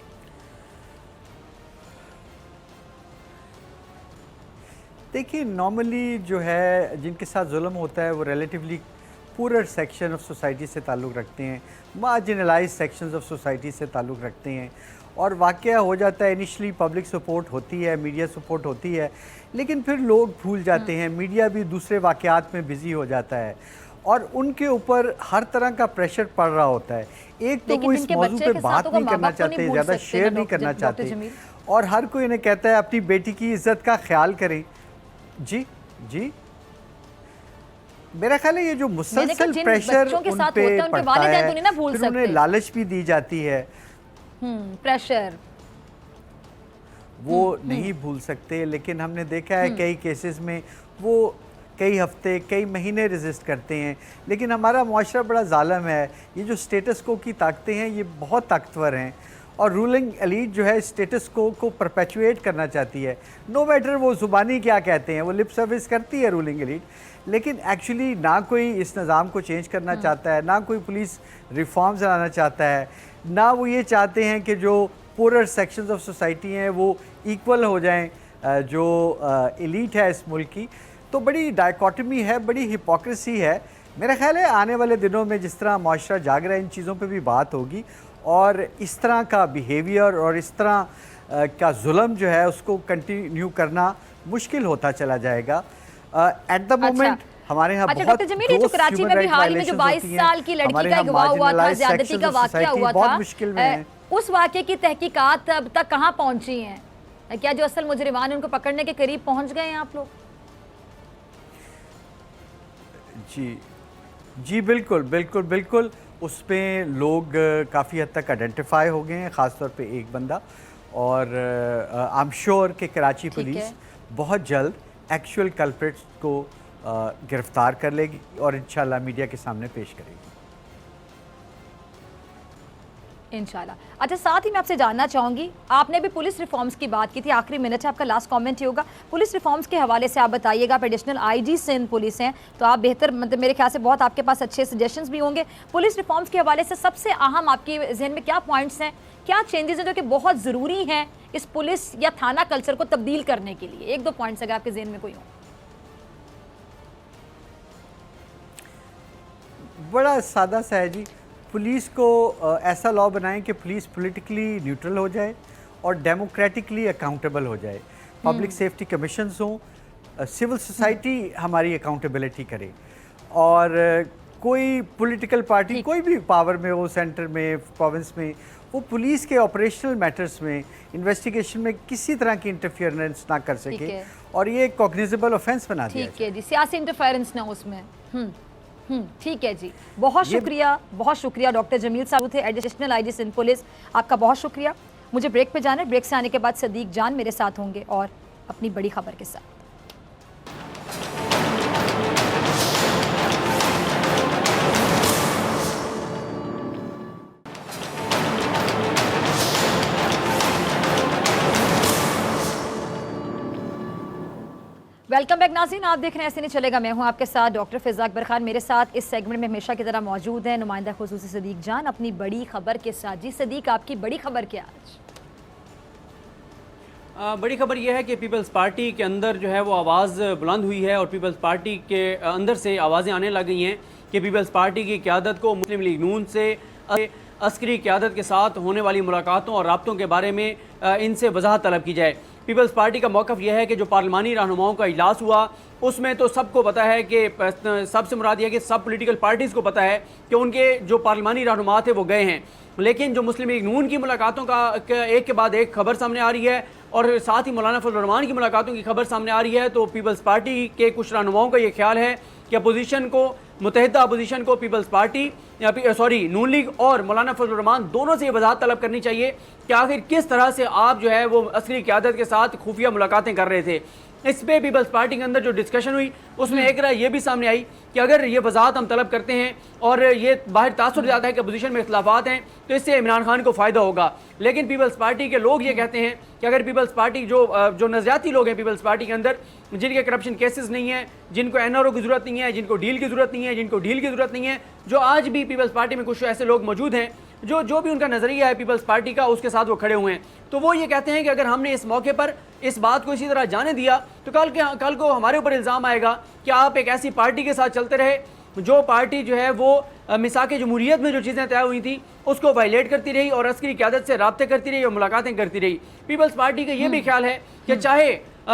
[SPEAKER 6] देखिए, नॉर्मली जो है जिनके साथ जुल्म होता है वो रिलेटिवली पूरर सेक्शन ऑफ सोसाइटी से ताल्लुक़ रखते हैं, मार्जिनलाइज सेक्शंस ऑफ सोसाइटी से ताल्लुक़ रखते हैं, और वाक़या हो जाता है। इनिशियली पब्लिक सपोर्ट होती है, मीडिया सपोर्ट होती है, लेकिन फिर लोग भूल जाते हैं, मीडिया भी दूसरे वाक़यात में बिज़ी हो जाता है और उनके ऊपर हर तरह का प्रेशर पड़ रहा होता है। एक तो वो इस मौजू पे बात नहीं करना चाहते, ज़्यादा शेयर नहीं करना चाहते, और हर कोई इन्हें कहता है अपनी बेटी की इज़्ज़त का ख्याल करें। जी जी, मेरा ख्याल है ये जो मुसलसल प्रेशर उन पे पड़ता है, फिर उन्हें लालच भी दी जाती है,
[SPEAKER 2] प्रेशर
[SPEAKER 6] वो नहीं भूल सकते। लेकिन हमने देखा है कई केसेस में वो कई हफ्ते कई महीने रेजिस्ट करते हैं, लेकिन हमारा मुआशरा बड़ा जालिम है। ये जो स्टेटस को की ताकतें हैं ये बहुत ताकतवर हैं, और रूलिंग एलीट जो है स्टेटस को परपेचुएट करना चाहती है। नो मैटर वो ज़ुबानी क्या कहते हैं, वो लिप सर्विस करती है रूलिंग एलीट, लेकिन एक्चुअली ना कोई इस निज़ाम को चेंज करना चाहता है, ना कोई पुलिस रिफॉर्म्स लाना चाहता है, ना वो ये चाहते हैं कि जो पूरर सेक्शंस ऑफ सोसाइटी हैं वो इक्वल हो जाएं जो एलीट है इस मुल्क की। तो बड़ी डायकॉटमी है, बड़ी हिपोक्रेसी है। मेरा ख्याल है आने वाले दिनों में जिस तरह माशरा जाग रहा है, इन चीज़ों पे भी बात होगी, और इस तरह का बिहेवियर और इस तरह का जुल्म जो है उसको कंटिन्यू करना मुश्किल होता चला जाएगा। एट द मोमेंट हमारे यहाँ बहुत
[SPEAKER 2] डॉक्टर जमील, जो कराची में भी हाल में जो 22 साल की लड़की का अगवा हुआ था, ज्यादती का वाकया हुआ था,
[SPEAKER 6] मुश्किल में
[SPEAKER 2] उस वाकये की तहकीकात अब तक कहाँ पहुंची हैं? क्या जो असल मुजरिमान उनको पकड़ने के करीब पहुंच गए हैं आप लोग?
[SPEAKER 6] जी जी, बिल्कुल बिल्कुल बिल्कुल, उस पर लोग काफ़ी हद तक आइडेंटिफाई हो गए हैं, ख़ास तौर पे एक बंदा, और आई एम श्योर कि कराची पुलिस बहुत जल्द एक्चुअल कल्प्रिट्स को गिरफ्तार कर लेगी और इंशाल्लाह मीडिया के सामने पेश करेगी
[SPEAKER 2] इंशाल्लाह। अच्छा, साथ ही मैं आपसे जानना चाहूँगी, आपने भी पुलिस रिफॉर्म्स की बात की थी, आखिरी मिनट है, आपका लास्ट कमेंट ही होगा। पुलिस रिफॉर्म्स के हवाले से आप बताइएगा, आप एडिशनल आईजी सिंध पुलिस हैं, तो आप बेहतर, मतलब मेरे ख्याल से बहुत आपके पास अच्छे सजेशंस भी होंगे। पुलिस रिफॉर्म्स के हवाले से सबसे अहम आपकी जहन में क्या पॉइंट्स हैं, क्या चेंजेस हैं जो कि बहुत ज़रूरी हैं इस पुलिस या थाना कल्चर को तब्दील करने के लिए? एक दो पॉइंट्स अगर आपके जहन में कोई हो।
[SPEAKER 6] बड़ा सादा सा है जी, पुलिस को ऐसा लॉ बनाएं कि पुलिस पॉलिटिकली न्यूट्रल हो जाए और डेमोक्रेटिकली अकाउंटेबल हो जाए। पब्लिक सेफ्टी कमीशंस हों, सिविल सोसाइटी हमारी अकाउंटेबिलिटी करे, और कोई पॉलिटिकल पार्टी कोई भी पावर में हो, सेंटर में, प्रोविंस में, वो पुलिस के ऑपरेशनल मैटर्स में, इन्वेस्टिगेशन में किसी तरह की इंटरफेरेंस ना कर सके, और ये कॉग्निजेबल ऑफेंस बना दिया
[SPEAKER 2] ठीक है जी, सियासी इंटरफेरेंस ना उसमें। ठीक है जी, बहुत शुक्रिया डॉक्टर जमील साहब थे, एडिशनल आईजी सिंध पुलिस, आपका बहुत शुक्रिया। मुझे ब्रेक पे जाना है, ब्रेक से आने के बाद सदीक जान मेरे साथ होंगे और अपनी बड़ी खबर के साथ। वेलकम बैक नाज़रीन, आप देख रहे हैं ऐसे नहीं चलेगा, मैं हूं आपके साथ डॉक्टर फ़िज़ा अकबर खान। मेरे साथ इस सेगमेंट में हमेशा की तरह मौजूद हैं नुमाइंदा खुसूसी सदीक जान अपनी बड़ी खबर के साथ। जी सदीक, आपकी बड़ी खबर क्या आज?
[SPEAKER 7] बड़ी खबर यह है कि पीपल्स पार्टी के अंदर जो है वो आवाज़ बुलंद हुई है, और पीपल्स पार्टी के अंदर से आवाज़ें आने लग गई हैं कि पीपल्स पार्टी की क़यादत को मुस्लिम लीग नून से अस्करी क़यादत के साथ होने वाली मुलाकातों और राब्तों के बारे में इनसे वजाहत तलब की जाए। पीपल्स पार्टी का मौक़िफ़ यह है कि जो पार्लिमानी रहनुमाओं का इजलास हुआ उसमें तो सबको पता है कि सबसे मुराद यह है कि सब पॉलिटिकल पार्टीज़ को पता है कि उनके जो पार्लिमानी रहनुमा थे वो गए हैं, लेकिन जो मुस्लिम लीग नून की मुलाकातों का एक के बाद एक खबर सामने आ रही है, और साथ ही मौलाना फजल रहमान की मुलाकातों की खबर सामने आ रही है, तो पीपल्स पार्टी के कुछ रहनुमाओं का ये ख्याल है कि अपोजिशन को, मुतहदा अपोजिशन को, पीपल्स पार्टी नून लीग और मौलाना फजल रहमान दोनों से ये वजाहत तलब करनी चाहिए कि आखिर किस तरह से आप जो है वो अस्करी क़यादत के साथ खुफिया मुलाकातें कर रहे थे। इस पे पीपल्स पार्टी के अंदर जो डिस्कशन हुई उसमें एक राय ये भी सामने आई कि अगर ये वजाहत हम तलब करते हैं और ये बाहर तासुर जाता है कि अपोजिशन में इख्तलाफात हैं तो इससे इमरान खान को फ़ायदा होगा। लेकिन पीपल्स पार्टी के लोग ये कहते हैं कि अगर पीपल्स पार्टी जो नज़रियाती लोग हैं पीपल्स पार्टी के अंदर, जिनके करप्शन केसेस नहीं है, जिनको NRO की ज़रूरत नहीं है, जिनको डील की ज़रूरत नहीं है, जिनको डील की ज़रूरत नहीं है, जो आज भी पीपल्स पार्टी में कुछ ऐसे लोग मौजूद हैं जो भी उनका नज़रिया है पीपल्स पार्टी का, उसके साथ वो खड़े हुए हैं। तो वो ये कहते हैं कि अगर हमने इस मौके पर इस बात को इसी तरह जाने दिया तो कल को हमारे ऊपर इल्ज़ाम आएगा कि आप एक ऐसी पार्टी के साथ चलते रहे जो पार्टी जो है वो मिसाक जमहूरियत में जो चीज़ें तय हुई थी उसको वायलेट करती रही और अस्करी क़यादत से राब्ते करती रही और मुलाकातें करती रही। पीपल्स पार्टी का ये भी ख्याल है कि चाहे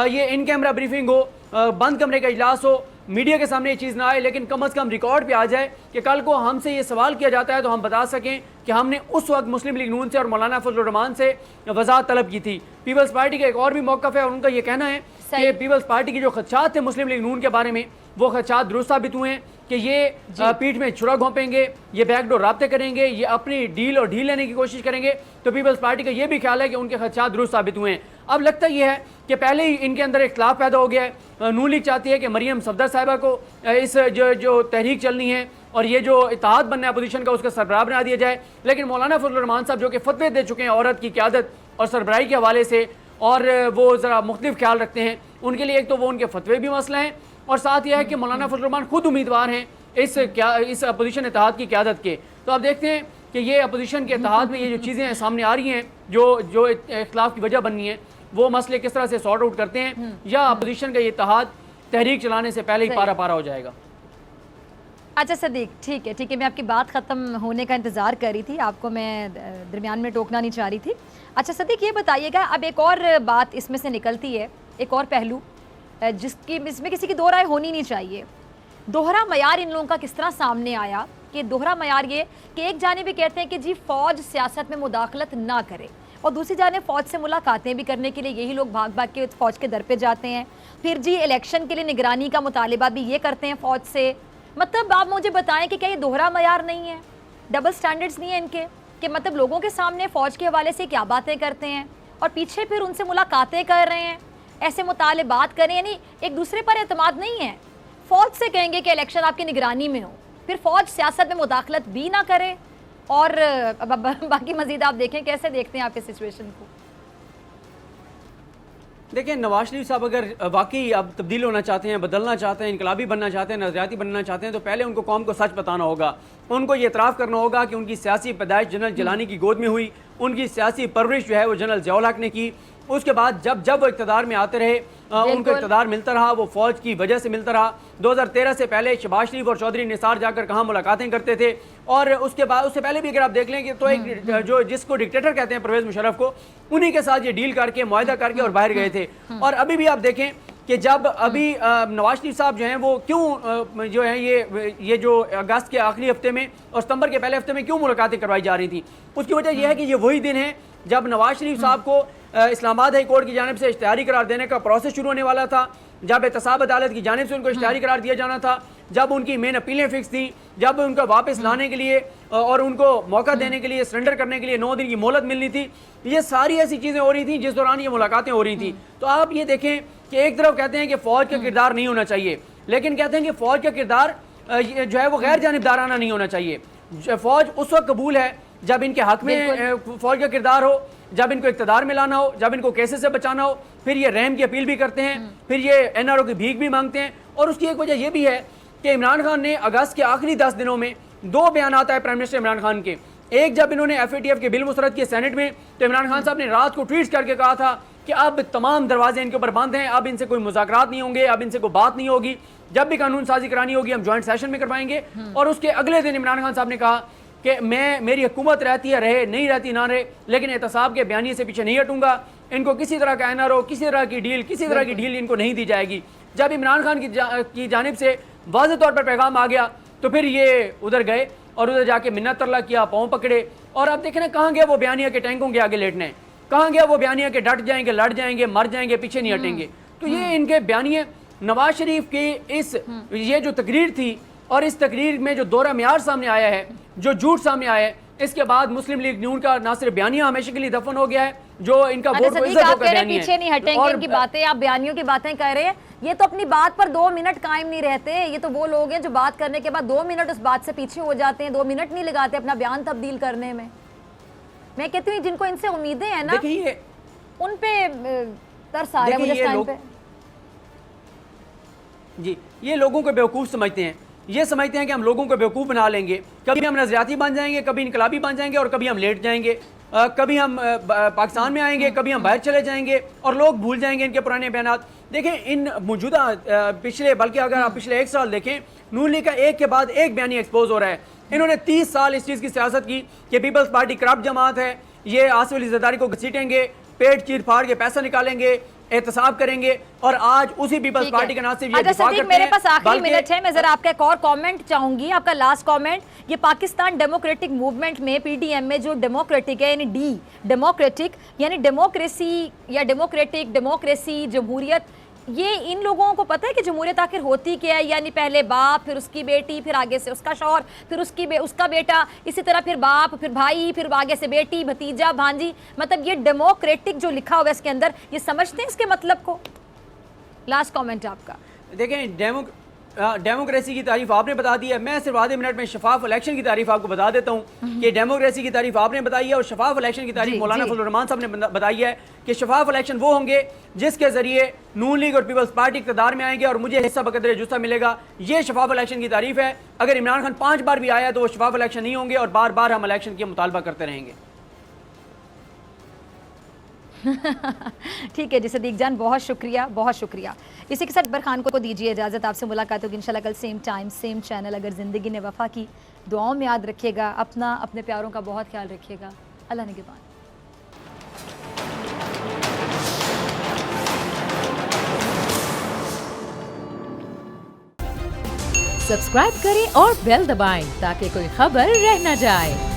[SPEAKER 7] ये इन कैमरा ब्रीफिंग हो, बंद कमरे का इजलास हो, मीडिया के सामने ये चीज़ ना आए, लेकिन कम अज़ कम रिकॉर्ड पे आ जाए कि कल को हमसे ये सवाल किया जाता है तो हम बता सकें कि हमने उस वक्त मुस्लिम लीग नून से और मौलाना फजल रहमान से वजाहत तलब की थी। पीपल्स पार्टी का एक और भी मौक़िफ़ है और उनका ये कहना है कि पीपल्स पार्टी की जो खदशात थे मुस्लिम लीग नून के बारे में, वो खदशात दुरुस्त साबित हुए हैं कि ये पीठ में छुरा घोंपेंगे, ये बैकडोर राब्ते करेंगे, ये अपनी डील और ढील लेने की कोशिश करेंगे। तो पीपल्स पार्टी का ये भी ख्याल है कि उनके खदशात दुरुस्त साबित हुए हैं। अब लगता ये है कि पहले ही इनके अंदर इख्तलाफ पैदा हो गया है। नून लीग चाहती है कि मरियम सफदर साहिबा को इस जो तहरीक चलनी है और ये जो इत्तेहाद बनना है अपोजिशन का उसका सरबराह बना दिया जाए, लेकिन मौलाना फजल रहमान साहब जो कि फतवे दे चुके हैं औरत की क़यादत और सरबराही के हवाले से और वो ज़रा मुख्तलिफ ख्याल रखते हैं, उनके लिए एक तो वो उनके फतवे भी मसला हैं और साथ यह है कि मौलाना फजल रहमान खुद उम्मीदवार हैं इस अपोजिशन इत्तेहाद की क़यादत के। तो आप देखते हैं कि ये अपोजिशन के इत्तेहाद में ये जो चीज़ें सामने आ रही हैं जो इख्तलाफ की वजह बननी है, वो मसले किस तरह से सॉर्ट आउट करते हैं या अपोजिशन का ये इत्तेहाद तहरीक चलाने से पहले ही पारा पारा हो जाएगा।
[SPEAKER 2] अच्छा सदीक, ठीक है, मैं आपकी बात ख़त्म होने का इंतज़ार कर रही थी, आपको मैं दरमियान में टोकना नहीं चाह रही थी। अच्छा सदीक, ये बताइएगा, अब एक और बात इसमें से निकलती है, एक और पहलू इसमें किसी की दो राय होनी नहीं चाहिए। दोहरा मयार इन लोगों का किस तरह सामने आया कि दोहरा मयार ये कि एक जानिब कहते हैं कि जी फ़ौज सियासत में मुदाखलत ना करे और दूसरी जानिब फ़ौज से मुलाकातें भी करने के लिए यही लोग भाग भाग के फ़ौज के दर पे जाते हैं, फिर जी इलेक्शन के लिए निगरानी का मुतालिबा भी ये करते हैं फ़ौज से। मतलब आप मुझे बताएं कि क्या ये दोहरा मयार नहीं है, डबल स्टैंडर्ड्स नहीं है इनके, कि मतलब लोगों के सामने फ़ौज के हवाले से क्या बातें करते हैं और पीछे फिर उनसे मुलाकातें कर रहे हैं, ऐसे मुतालिबात करें, यानी एक दूसरे पर एतमाद नहीं है। फ़ौज से कहेंगे कि इलेक्शन आपकी निगरानी में हो, फिर फ़ौज सियासत में मुदाखलत भी ना करे और बाकी मज़ीद आप देखें, कैसे देखते हैं आप इस सिचुएशन को?
[SPEAKER 7] देखिए, नवाज शरीफ साहब अगर वाकई अब तब्दील होना चाहते हैं, बदलना चाहते हैं, इनकलाबी बनना चाहते हैं, नज़रियाती बनना चाहते हैं, तो पहले उनको कौम को सच बताना होगा। उनको ये इतराफ़ करना होगा कि उनकी सियासी पैदाइश जनरल जिलानी की गोद में हुई, उनकी सियासी परवरिश जो है वो जनरल ज़ियाउल हक ने की। उसके बाद जब वो इक़्तिदार में आते रहे, उनको इक़्तिदार मिलता रहा, वो फ़ौज की वजह से मिलता रहा। 2013 से पहले शहबाज शरीफ और चौधरी निसार जाकर कहाँ मुलाकातें करते थे, और उसके बाद उससे पहले भी अगर आप देख लें कि तो एक जो जिसको डिक्टेटर कहते हैं परवेज़ मुशर्रफ को, उन्हीं के साथ ये डील करके मुआहदा करके और बाहर गए थे। और अभी भी आप देखें कि जब अभी नवाज शरीफ साहब जो हैं वो क्यों जो है ये जो अगस्त के आखिरी हफ्ते में और सितंबर के पहले हफ्ते में क्यों मुलाकातें करवाई जा रही थी, उसकी वजह यह है कि ये वही दिन है जब नवाज शरीफ साहब को इस्लामाबाद हाई कोर्ट की जानिब से इश्तिहारी करार देने का प्रोसेस शुरू होने वाला था, जब एहतसाब अदालत की जानिब से उनको इश्तिहारी करार दिया जाना था, जब उनकी मेन अपीलें फिक्स थी, जब उनको वापस लाने के लिए और उनको मौका देने के लिए, सरेंडर करने के लिए 9 दिन की मोहलत मिलनी थी। ये सारी ऐसी चीज़ें हो रही थी जिस दौरान ये मुलाकातें हो रही थी। तो आप ये देखें कि एक तरफ कहते हैं कि फ़ौज का किरदार नहीं होना चाहिए, लेकिन कहते हैं कि फ़ौज का किरदार जो है वो गैर जानिबदाराना नहीं होना चाहिए। फ़ौज उस वक्त कबूल है जब इनके हक में फ़ौज का किरदार हो, जब इनको इक़्तिदार में लाना हो, जब इनको केसेस से बचाना हो, फिर ये रहम की अपील भी करते हैं, फिर ये NRO की भीख भी मांगते हैं। और उसकी एक वजह यह भी है कि इमरान खान ने अगस्त के आखिरी 10 दिनों में 2 बयान आता है प्राइम मिनिस्टर इमरान खान के। एक जब इन्होंने FATF के बिल मुस्तरद किए सेनेट में, तो इमरान खान साहब ने रात को ट्वीट करके कहा था कि अब तमाम दरवाजे इनके ऊपर बंद हैं, अब इनसे कोई मुज़ाकरात नहीं होंगे, अब इनसे कोई बात नहीं होगी, जब भी कानून साजी करानी होगी हम जॉइंट सेशन में करवाएंगे। और उसके अगले दिन इमरान खान साहब ने कहा कि मेरी हुकूमत रहती है रहे, नहीं रहती ना रहे, लेकिन एहतसाब के बयानी से पीछे नहीं हटूंगा, इनको किसी तरह का NRO, किसी तरह की डील इनको नहीं दी जाएगी। जब इमरान खान की जानिब से वाज़ेह तौर पर पैगाम आ गया तो फिर ये उधर गए और उधर जाके मिन्नत तरला किया, पाँव पकड़े। और अब देखें ना, कहाँ गया वो बयानिया के टैंकों के आगे लेटने, कहाँ गया वो बयानिया के डट जाएंगे, लड़ जाएंगे, मर जाएंगे, पीछे नहीं हटेंगे। तो ये इनके बयानिए नवाज शरीफ की इस ये जो तकरीर थी और इस तकरीर में जो दौरा मियार सामने आया है, जो झूठ सामने आया है, इसके बाद मुस्लिम लीग नून का ना सिर्फ बयानिया हमेशा के लिए दफन हो गया है, जो इनका वोट को इज्जत
[SPEAKER 2] आप कह रहे हैं
[SPEAKER 7] बयानिया
[SPEAKER 2] पीछे नहीं
[SPEAKER 7] है।
[SPEAKER 2] हटेंगे
[SPEAKER 7] और
[SPEAKER 2] इनकी बातें, आप बयानियों की बातें कह रहे हैं। ये तो अपनी बात पर 2 मिनट कायम नहीं रहते। ये तो वो लोग हैं जो बात करने के बाद 2 मिनट उस बात से पीछे हो जाते हैं, 2 मिनट नहीं लगाते अपना बयान तब्दील करने में। मैं कहती हूँ जिनको इनसे उम्मीदें हैं ना,
[SPEAKER 7] देखिए
[SPEAKER 2] उन पे तरस आ रहा है मुझे इस टाइम पे।
[SPEAKER 7] जी, ये लोगों को बेवकूफ़ समझते हैं, ये समझते हैं कि हम लोगों को बेवकूफ़ बना लेंगे, कभी हम नजरियाती बन जाएंगे, कभी इनकलाबी बन जाएंगे और कभी हम लेट जाएंगे, कभी हम पाकिस्तान में आएंगे, कभी हम बाहर चले जाएंगे और लोग भूल जाएंगे इनके पुराने बयानात। देखें इन मौजूदा पिछले, बल्कि अगर आप पिछले 1 साल देखें, नून लीग का एक के बाद एक बयानी एक्सपोज हो रहा है। इन्होंने 30 साल इस चीज़ की सियासत की कि पीपल्स पार्टी करप्ट जमात है, ये आसिफ अली जरदारी को घसीटेंगे, पेट चीर फाड़ के पैसा निकालेंगे, एहतसाब करेंगे, और आज उसी पीपल्स पार्टी का नाम से ये दिफा करते हैं।
[SPEAKER 2] मेरे पास आखिरी मिनट है, मैं जरा आपका एक और कमेंट चाहूंगी, आपका लास्ट कमेंट। ये पाकिस्तान डेमोक्रेटिक मूवमेंट में, पीडीएम में, जो डेमोक्रेटिक है यानी डी डेमोक्रेटिक यानी डेमोक्रेसी या डेमोक्रेटिक, डेमोक्रेसी, जमहूरियत, ये इन लोगों को पता है कि जमहूरियत आखिर होती क्या है? यानी पहले बाप, फिर उसकी बेटी, फिर आगे से उसका शौहर, फिर उसका बेटा, इसी तरह फिर बाप, फिर भाई, फिर आगे से बेटी, भतीजा, भांजी। मतलब ये डेमोक्रेटिक जो लिखा हुआ है इसके अंदर, ये समझते हैं इसके मतलब को? लास्ट कमेंट आपका।
[SPEAKER 7] देखें, डेमोक्रेसी की तारीफ आपने बता दी है, मैं सिर्फ आधे मिनट में शफाफ इलेक्शन की तारीफ आपको बता देता हूँ कि डेमोक्रेसी की तारीफ आपने बताई है और शफाफ इलेक्शन की तारीफ मौलाना फजलुर रहमान साहब ने बताई है कि शफाफ इलेक्शन वो होंगे जिसके जरिए नून लीग और पीपल्स पार्टी इक़्तिदार में आएंगे और मुझे हिस्सा बकदर जुस्सा मिलेगा। ये शफाफ इलेक्शन की तारीफ है। अगर इमरान खान 5 बार भी आया तो वो शफाफ इलेक्शन नहीं होंगे और बार बार हम इलेक्शन की मुतालबा करते रहेंगे।
[SPEAKER 2] ठीक है जी सदीक जान, बहुत शुक्रिया, बहुत शुक्रिया। इसी के साथ अकबर खान को दीजिए इजाज़त, आपसे मुलाकात होगी इंशाल्लाह कल सेम टाइम सेम चैनल। अगर ज़िंदगी ने वफ़ा की, दुआओं में याद रखिएगा, अपना अपने प्यारों का बहुत ख्याल रखिएगा। अल्लाह निगहबान।
[SPEAKER 1] सब्सक्राइब करें और बेल दबाएं ताकि कोई खबर रह न जाए।